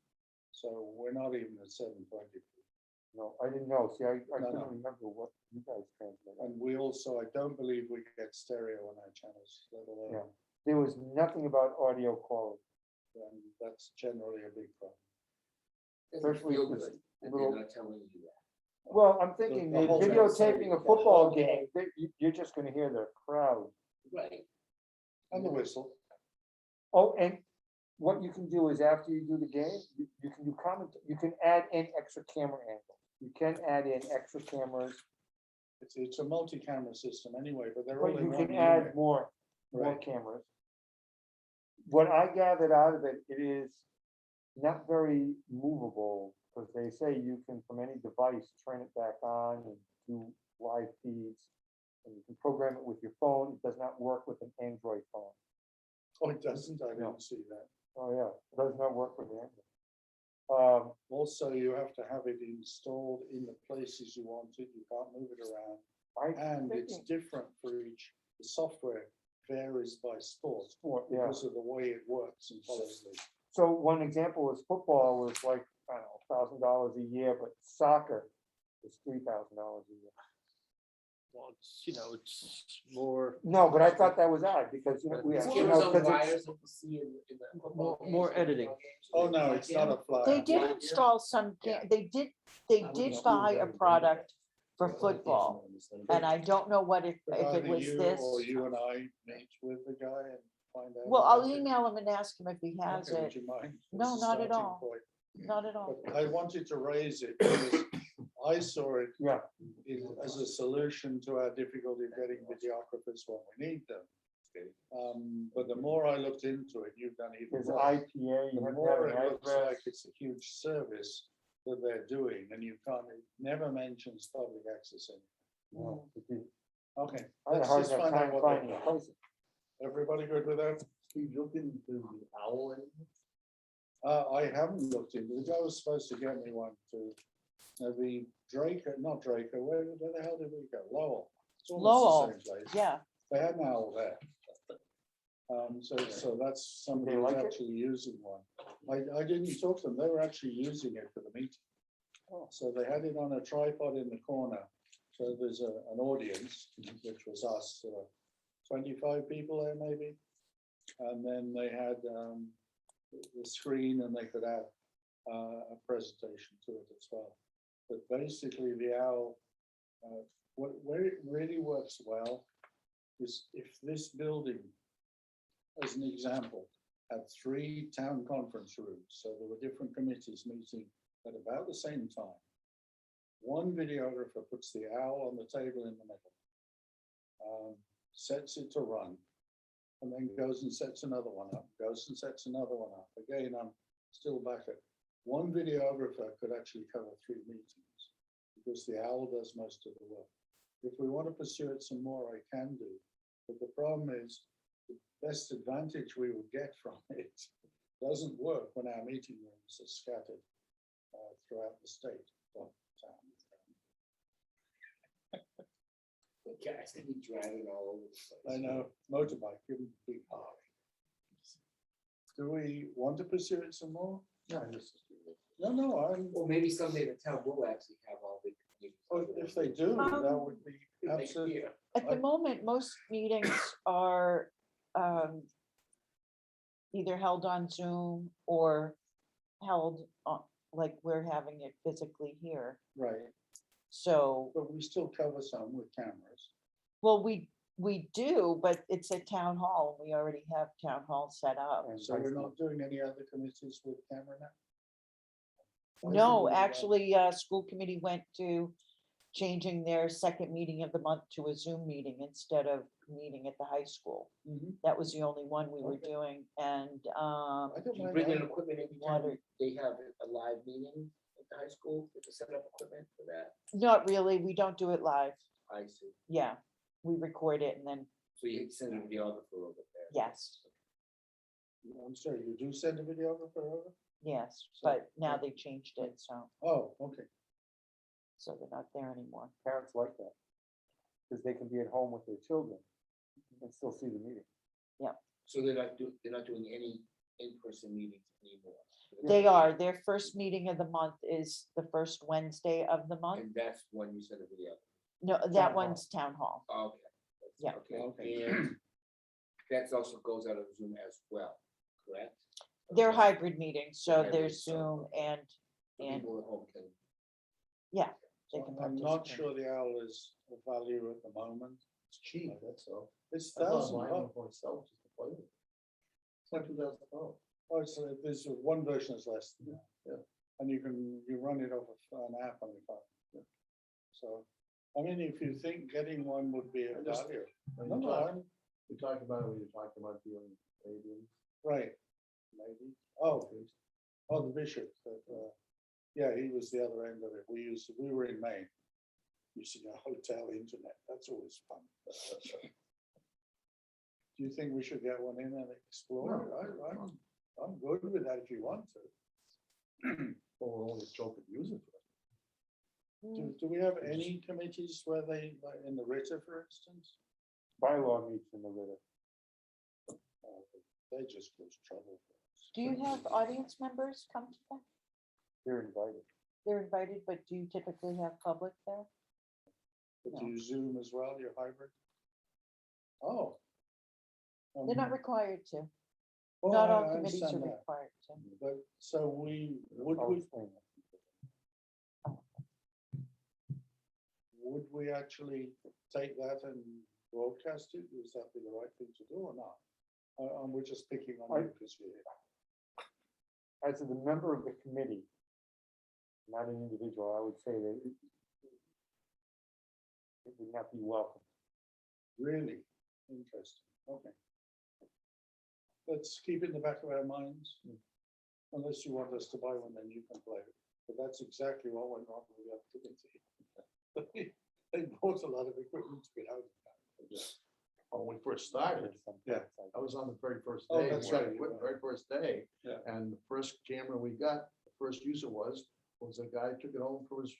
So we're not even at 720.
No, I didn't know. See, I
No,
couldn't
no.
remember what you guys transmitted.
And we also, I don't believe we get stereo on our channels, let
Yeah.
alone,
There was nothing about audio quality.
and that's generally a big problem.
Doesn't
Especially
feel
if it's
good that
little-
they're not telling you that.
Well, I'm thinking,
the
they're
whole thing.
videotaping a
The
football
whole-
game, you're just gonna hear the crowd.
Right.
And the whistle.
Oh, and what you can do is after you do the game, you can do comment, you can add in extra camera angles. You can add in extra cameras,
It's a multi-camera system anyway, but they're all
but
in
you
one
can add
unit.
more
Right.
cameras. What I gathered out of it, it is not very movable, because they say you can, from any device, turn it back on and do live feeds. And you can program it with your phone. It does not work with an Android phone.
Oh, it doesn't, I
No.
didn't see that.
Oh, yeah, it does not work with Android.
Also, you have to have it installed in the places you want it, you can't move it around. And it's different for each, the software varies by sport
Yeah,
because of the way it works and follows the.
so one example is football was like, I don't know, $1,000 a year, but soccer is $3,000 a year.
Well, it's, it's more,
No, but I thought that was odd, because, we have,
Cameras on
'cause it's-
wires that you see in the football games,
more
the
editing.
football games.
Oh, no, it's not a flyer.
They did install some, they did buy a product for football. And I don't know what if
Could
it
either
was
you
this.
or you and I meet with the guy and find out.
Well, I'll
about it.
email him and ask him if he has
Okay,
it.
would you mind?
No,
As a
not at
starting
all.
point.
Not at all.
But I wanted to raise it because I saw it
Yeah,
as a solution to our difficulty of getting videographers when we need them. But the more I looked into it, you've done even
there's
more.
IPA,
The
you have to have
more
an
it looks
address.
like it's a huge service that they're doing, and you can't, it never mentions public access in.
No, it didn't.
Okay,
I had a
let's
hard
just
enough
find out
time
what
finding
they're
a
doing.
place.
Everybody good with that?
Steve, look into the owl and
I haven't looked into, the guy was supposed to get me one to, the Draker, not Draker, where the hell did we go? Lowell. It's almost
Lowell,
the same place.
Yeah,
They had an owl there. So that's somebody
They
who's
like it?
actually using one. I didn't talk to them, they were actually using it for the meeting. So they had it on a tripod in the corner. So there's an audience, which was us, 25 people there maybe. And then they had the screen and they could add a presentation to it as well. But basically the owl, where it really works well is if this building, as an example, had 3 town conference rooms, so there were different committees meeting at about the same time. One videographer puts the owl on the table in the middle, sets it to run, and then goes and sets another one up, goes and sets another one up. Again, I'm still back at, one videographer could actually cover 3 meetings, because the owl does most of the work. If we want to pursue it some more, I can do, but the problem is, the best advantage we would get from it doesn't work when our meeting rooms are scattered throughout the state. Well, town.
Guys, they be driving all over the place.
I know, motorbike, give them a big hug. Do we want to pursue it some more? No, I'm,
Well, maybe someday the town will actually have all the.
if they do, that would be
Next
absolutely.
year.
at the moment, most meetings are either held on Zoom or held on, like we're having it physically here.
Right,
So,
But we still cover some with cameras.
well, we do, but it's a town hall. We already have town hall set up.
And
So
high
we're
school.
not doing any other committees with camera now? Why
No,
wouldn't we,
actually, school committee went to changing their second meeting of the month to a Zoom meeting instead of meeting at the high school.
Mhm.
That was the only one we were
Okay.
doing, and,
I don't
Do you
mind
bring in
that.
equipment every
Water.
time they have a live meeting at the high school, to set up equipment for that?
not really, we don't do it live.
I see.
Yeah, we record it and then,
So you send a videographer over there?
yes,
I'm sorry, you do send a videographer over?
yes,
So-
but now they changed it, so,
Oh, okay.
so they're not there anymore.
Parents like that. Because they can be at home with their children and still see the meeting.
So they're not doing any in-person meetings anymore?
They are, their first meeting of the month is the first Wednesday of the month.
And that's when you send a video?
No,
Town
that
hall.
one's town hall.
Okay.
Yeah.
Okay, and that also goes out of Zoom as well, correct?
They're
Okay.
hybrid meetings, so
Hybrid,
there's
so,
Zoom
okay.
and
So
and-
people at home can.
they can
I'm not
participate.
sure the owl is of value at the moment.
It's cheap, that's all.
It's
I thought
thousand
mine
bucks.
was myself just to play with. It's like $2,000.
Oh, so there's one version is less than that.
Yeah.
And you run it off of an app on your phone. Yeah. So, I mean, if you think getting one would be a
I just-
value.
When
No,
you
no,
talk-
I'm,
We talked about it when you talked about doing stadiums.
right, maybe. Oh, the bishop, yeah, he was the other end of it. We were in Maine. Using a hotel internet. That's always fun. Do you think we should get one in and explore it? I'm good with that if you want to.
Or only Joe could use it.
Do we have any committees where they, like in the Ritter, for instance?
Bylaw meets in the Ritter.
They just cause trouble for us.
Do you have audience members come to that?
They're invited.
They're invited, but do you typically have public there?
But do you Zoom as well, your hybrid? Oh.
They're not required to.
Oh,
Not
I
all committees are
understand that.
required to.
But, so
I'll explain that.
would we actually take that and broadcast it? Would that be the right thing to do or not? And we're just picking on you because you're here.
As a member of the committee, not an individual, I would say that it would not be welcome.
Really interesting, okay. Let's keep it in the back of our minds. Unless you want us to buy one, then you can play it. But that's exactly what went wrong with the other committee. They bought a lot of equipment to get out of that.
When we first started,
Yeah.
I was on the very first
Oh,
day.
that's
we got
right, you
equipment
were.
Very first day.
Yeah.
And the first camera we got, the first user was a guy who took it home for his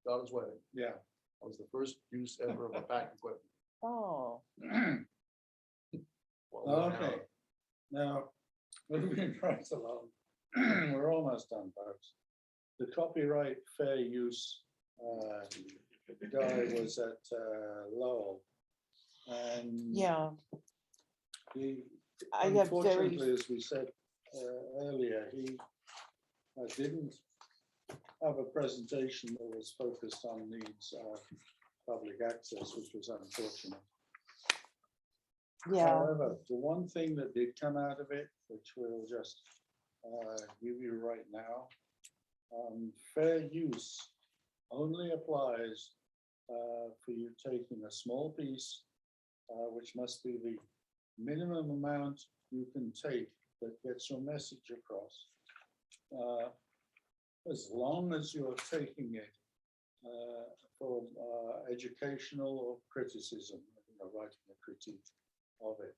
daughter's wedding.
Yeah.
That was the first use ever of a Pacc equipment.
Oh,
Well,
Okay, now, moving right along, we're almost done, folks. The copyright fair use guy was at Lowell. And
yeah,
he,
I have very,
unfortunately, as we said earlier, he didn't have a presentation that was focused on needs of public access, which was unfortunate.
yeah,
However, the one thing that did come out of it, which we'll just give you right now, fair use only applies for you taking a small piece, which must be the minimum amount you can take that gets your message across. As long as you're taking it for educational or criticism, writing a critique of it,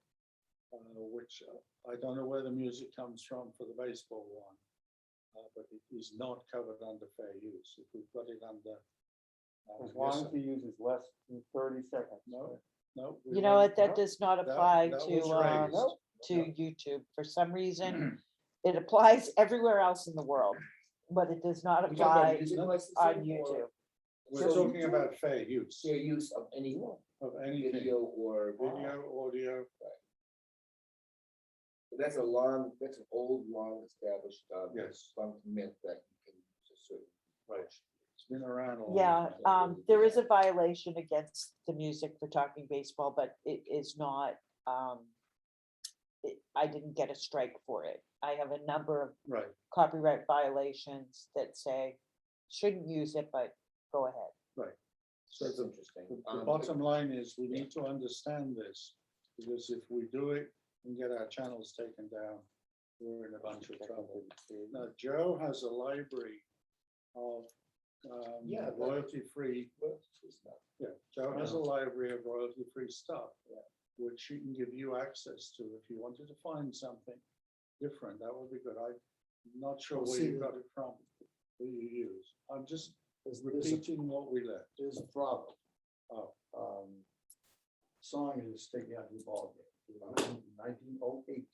which I don't know where the music comes from for the baseball one, but it is not covered under fair use. If we've got it under.
As long as he uses less than 30 seconds.
No, no.
you know what, that does not
that-
apply
that
to,
was raised.
to YouTube. For some reason, it applies everywhere else in the world, but it does not
We talk about
apply
music
on
licensing or
YouTube.
We're
So
talking about fair use
fair use of any
of anything,
video or.
video, audio.
That's an old, long established.
Yes.
Myth that you can use a certain.
Right. It's been around a long
Yeah,
time.
there is a violation against the music for talking baseball, but it is not, I didn't get a strike for it. I have a number of
Right,
copyright violations that say shouldn't use it, but go ahead.
so
That's
the,
interesting.
the bottom line is we need to understand this, because if we do it and get our channels taken down, we're in a bunch of trouble. Now, Joe has a library of
Yeah, that-
royalty-free. Yeah, Joe has a library of royalty-free stuff, which he can give you access to if you wanted to find something different. That would be good. I'm not sure
Well,
where
see,
you got it from, that you use. I'm just
There's a
repeating what we left.
there's a problem.
Oh.
Song is taking out the ball game, 1908.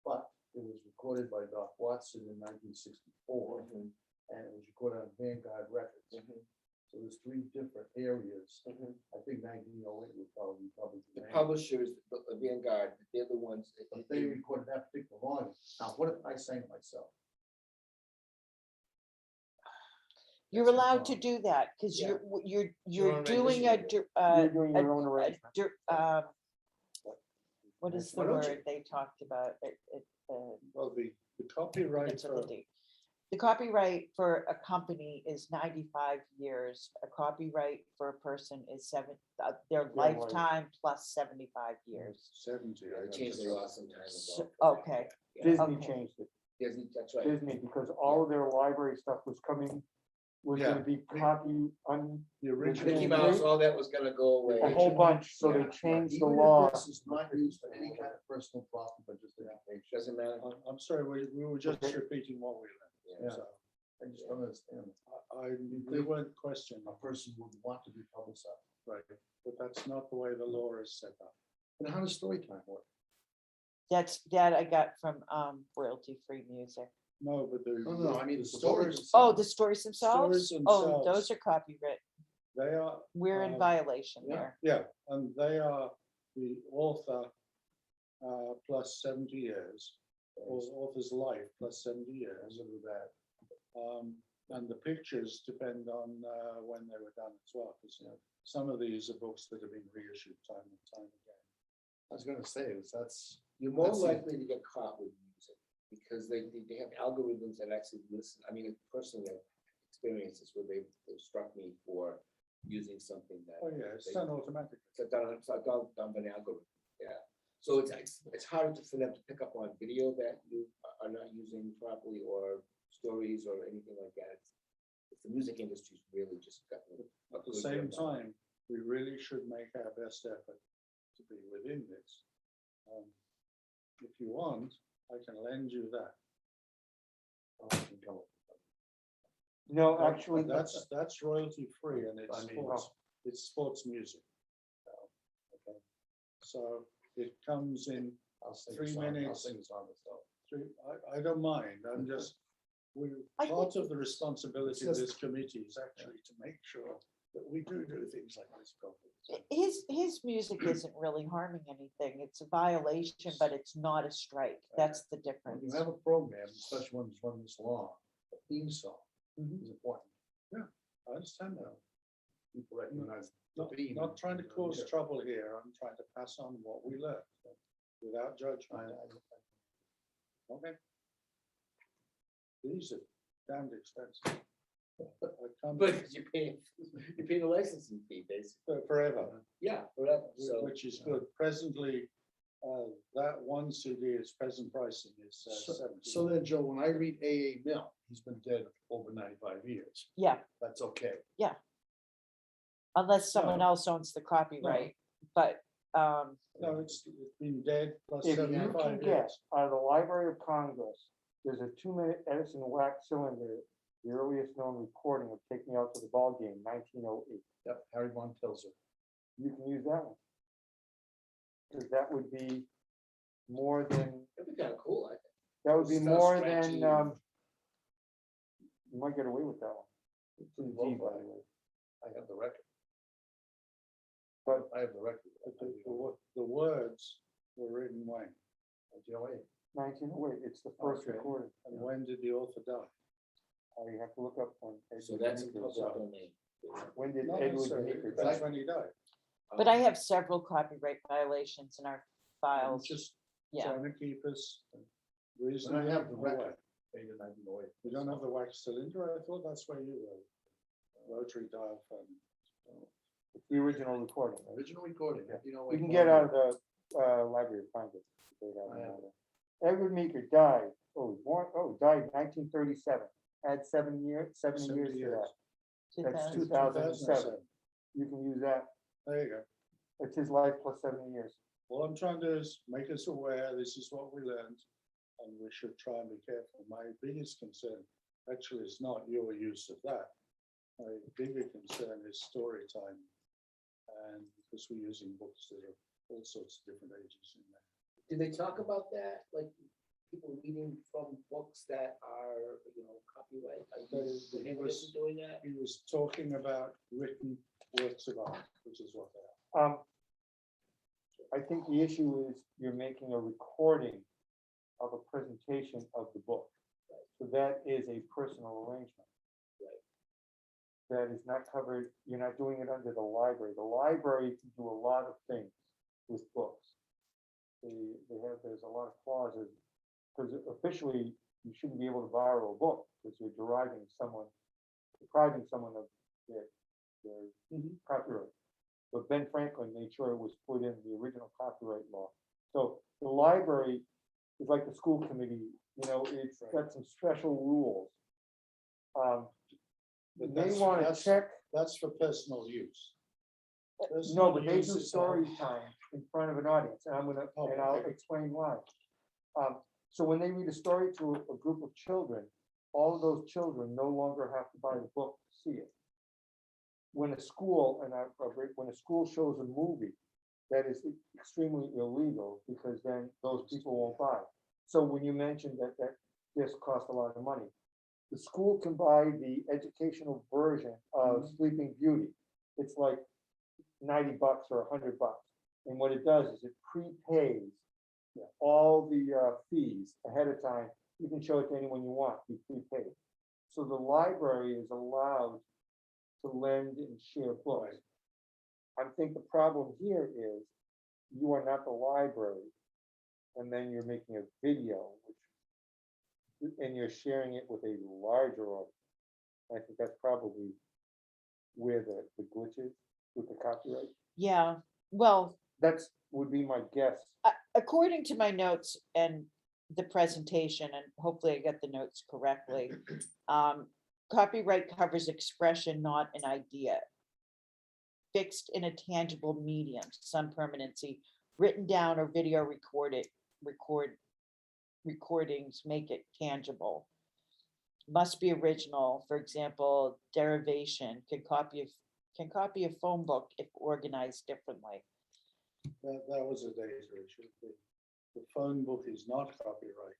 But it was recorded by Doc Watson in 1964, and it was recorded on Vanguard Records. So there's three different areas. I think 1908 would probably
The
the name.
publishers, the Vanguard, they're the ones.
But they recorded that particular volume. Now, what if I sang it myself?
You're
That's
allowed to
wrong.
do that, because
Yeah.
you're
Your own
doing a,
rendition.
You're doing your own arrangement.
what is the
Why don't you-
word they talked about?
Well, the copyright
Begins with a
for,
D. The copyright for a company is 95 years. A copyright for a person is their
right.
lifetime plus 75 years.
70. I
They
got
changed
this.
the law some time
So-
ago.
okay.
Yeah.
Disney
Okay.
changed it.
Disney, that's right.
Disney, because all of their library stuff was
Yeah.
gonna be
The original.
Mickey Mouse, all that was gonna go away.
a whole bunch, so they
Yeah.
changed the
Even if
law.
this is not used for any kind of personal profit, but just education.
Doesn't matter.
I'm sorry, we were just
Okay.
repeating what we left.
Yeah.
So
I just don't understand.
we weren't questioning,
A person would want to be publicized.
right, but that's not the way the law is set up.
And how does story time work?
That I got from royalty-free music.
No, but
No, I mean, the
stories,
Oh, the stories themselves?
Stories
Oh,
themselves.
those are copyright.
they are,
We're in
Um,
violation
yeah.
there.
yeah, and they are the author plus 70 years, or author's life plus 70 years.
Because of that.
And the pictures depend on when they were done as well, because some of these are books that have been reissued time and time again.
I was gonna say, that's,
You're more
That's it.
likely to get caught with music, because they have algorithms that actually listen. I mean, personally, I've experiences where they've struck me for using something that.
Oh, yeah, it's
they-
done automatically.
It's done by an algorithm, yeah. So it's harder for them to pick up on video that you are not using properly, or stories or anything like that. It's the music industry's really just got.
At the same time, we really should make our best effort to be within this. If you want, I can lend you that.
No, actually,
That's royalty free, and
I mean,
it's sports music. Okay. So it comes in
I'll sing
3
the song, I'll
minutes.
sing the song myself.
three, I don't mind, I'm just,
I
part of the responsibility of
It's
this committee is actually to make sure that we do things like this properly.
His music isn't really harming anything. It's a violation, but it's not a strike. That's the
When
difference.
you have a program, especially when it's running this long, a theme song
Mhm.
is important.
I understand that.
People recognize the
Not,
theme.
not trying to cause
Yeah.
trouble here, I'm trying to pass on what we learned without judgment. Okay. These are damned expensive. I come
But you're paying the licensing fee, basically.
forever,
Yeah, forever, so.
which is good. Presently, that one CD is present pricing is
So
70.
then, Joe, when I read A.A. Milne, he's been dead over 95 years.
Yeah,
That's okay.
unless someone
No.
else owns the copyright, but,
No, it's been dead plus
if you can
75
get
years.
out of the Library of Congress, there's a 2-minute Edison wax cylinder, the earliest known recording of Take Me Out to the Ball Game, 1908.
Yep, Harry Von Tilzer.
You can use that one. Because that would be more than,
That'd be kind of cool, I think.
that would be
It's not
more
scratchy.
than, you might get away with that one.
It's in
Gee,
both, by the way. I have the record.
But-
I have the record.
But the words were written when?
Joe,
1908, it's the first
Okay.
recording.
And when did the author die?
You have to look up when.
So
Edward
that's in
Meeker
public
died.
domain.
When did
Not
Edward
necessarily,
Meeker
that's
die?
when he died.
But I have several copyright violations in our files.
Just
Yeah,
trying to keep us
When
reasonably
I have the
aware.
record, dated 1908.
You don't have the wax cylinder? I thought that's where you were. Rotary dial phone.
It's the original recording. right?
Original recording,
Yeah.
you know.
You can get out of the library, find it. They have
I
it
have
out there. Edward Meeker died, died 1937, had 70 years to
70
that.
years.
That's
2000.
2007. You can use that.
There you go.
It's his life plus 70 years.
All I'm trying to do is make us aware, this is what we learned, and we should try and be careful. My biggest concern actually is not your use of that. My bigger concern is story time. And because we're using books that are all sorts of different ages in there.
Did they talk about that, like people reading from books that are, copyright? Are you
He
prohibited
was-
from doing that?
He was talking about written works of art, which is what they are.
I think the issue is you're making a recording of a presentation of the book. So that is a personal arrangement. That is not covered, you're not doing it under the library. The library can do a lot of things with books. There's a lot of clauses, because officially, you shouldn't be able to borrow a book, because you're depriving someone of their copyright. But Ben Franklin made sure it was put in the original copyright law. So the library is like the school committee, it's got some special rules.
But
They
that's-
want to
that's-
check,
That's for personal use.
no,
Personal
but they
use
do
is
story time in front of an audience, and
Oh,
I'll
okay.
explain why. So when they read a story to a group of children, all of those children no longer have to buy the book to see it. When a school, when a school shows a movie, that is extremely illegal, because then those people won't buy. So when you mentioned that this costs a lot of money, the school can buy the educational version of Sleeping Beauty. It's like $90 or $100. And what it does is it prepays all the fees ahead of time. You can show it to anyone you want, be prepaid. So the library is allowed to lend and share books. I think the problem here is you are not the library, and then you're making a video, and you're sharing it with a larger audience. I think that's probably where the glitch is with the copyright.
yeah. Well,
That's would be my guess.
according to my notes and the presentation, and hopefully I get the notes correctly, copyright covers expression, not an idea. Fixed in a tangible medium, some permanency, written down or video recordings make it tangible. Must be original, for example, derivation, can copy a phone book if organized differently.
That was a data issue. The phone book is not copyright.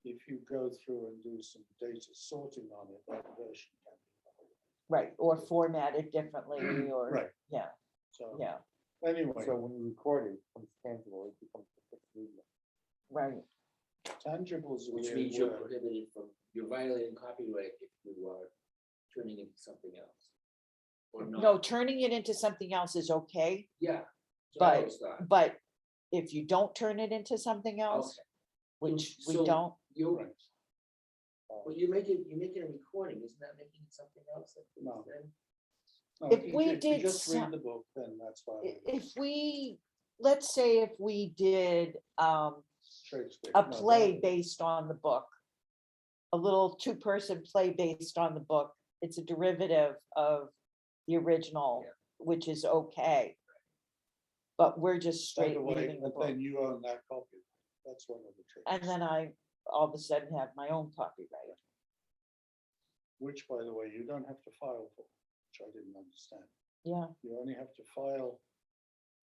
If you go through and do some data sorting on it, that version can be copyright.
Right, or formatted differently, or,
Right.
yeah,
So
yeah,
anyway,
So when you record it, it becomes tangible, it becomes a fixed medium.
right.
tangibles.
Which means you're prohibited from, you're violating copyright if you are turning into something else. Or not.
No, turning it into something else is okay,
Yeah. so I
but,
always thought.
but if you don't turn it into something else,
Okay.
which we
So
don't,
You,
Right.
well, you're making a recording, isn't that making it something else?
No.
Then?
No,
If
you
we
ju- you
did
just
some-
read the book, then that's fine.
if we, let's say if we did,
Shakespeare.
a
No,
play
that-
based on the book, a little two-person play based on the book, it's a derivative of the original,
Yeah.
which is okay. But we're just
By
straight
the way,
reading the
but
book,
then you own that copy. That's one of the tricks.
and then I all of a sudden have my own copyright.
Which, by the way, you don't have to file for, which I didn't understand.
Yeah,
You only have to file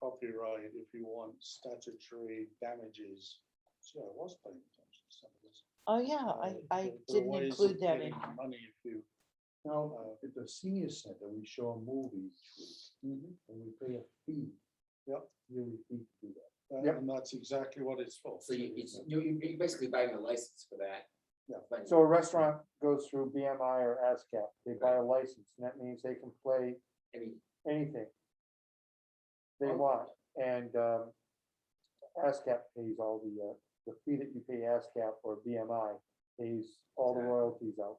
copyright if you want statutory damages. So I was paying attention to some of this.
oh yeah, I
There are
didn't
ways
include
of
that in.
getting money if you.
Now, at the senior center, we show a movie each week, and we pay a fee.
Yep.
Yearly fee to do that.
Yep.
And that's exactly what it's for.
So you're basically buying a license for that.
So a restaurant goes through BMI or ASCAP, they buy a license, and that means they can play anything they want, and ASCAP pays all the fee that you pay ASCAP or BMI pays all the royalties out.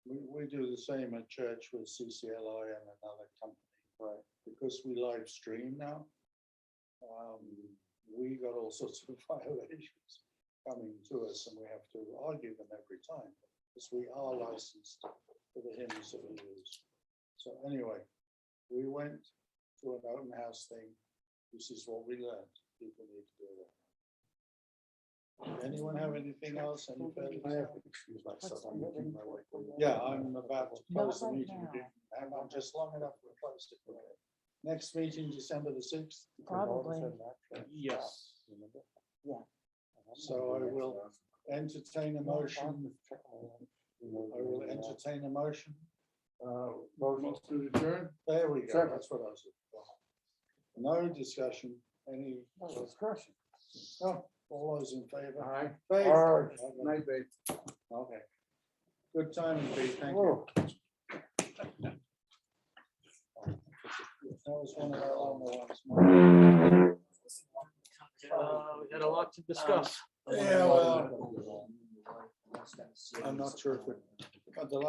We do the same at church with CCLI and another company,
Right.
because we live stream now. We got all sorts of violations coming to us, and we have to argue them every time, because we are licensed for the hymns that we use. So anyway, we went to an open house thing. This is what we learned. People need to do that. Anyone have anything else? Any further?
I have to excuse myself. I'm making my way.
Yeah, I'm about to close the
right
meeting.
now.
Hang on just long enough to close it. Next meeting, December the 6th.
Probably.
Yes.
So I will entertain a motion. I will entertain a motion.
Motion to adjourn?
There we go.
Second.
That's what I was looking for. No discussion, any discussion? No, all those in favor?
Aye.
Faith?
Aye.
Night, babe.
Okay. Good timing, Pete, thank you. That was one of our longer ones.
We had a lot to discuss.
Yeah, well, I'm not sure if it, but the last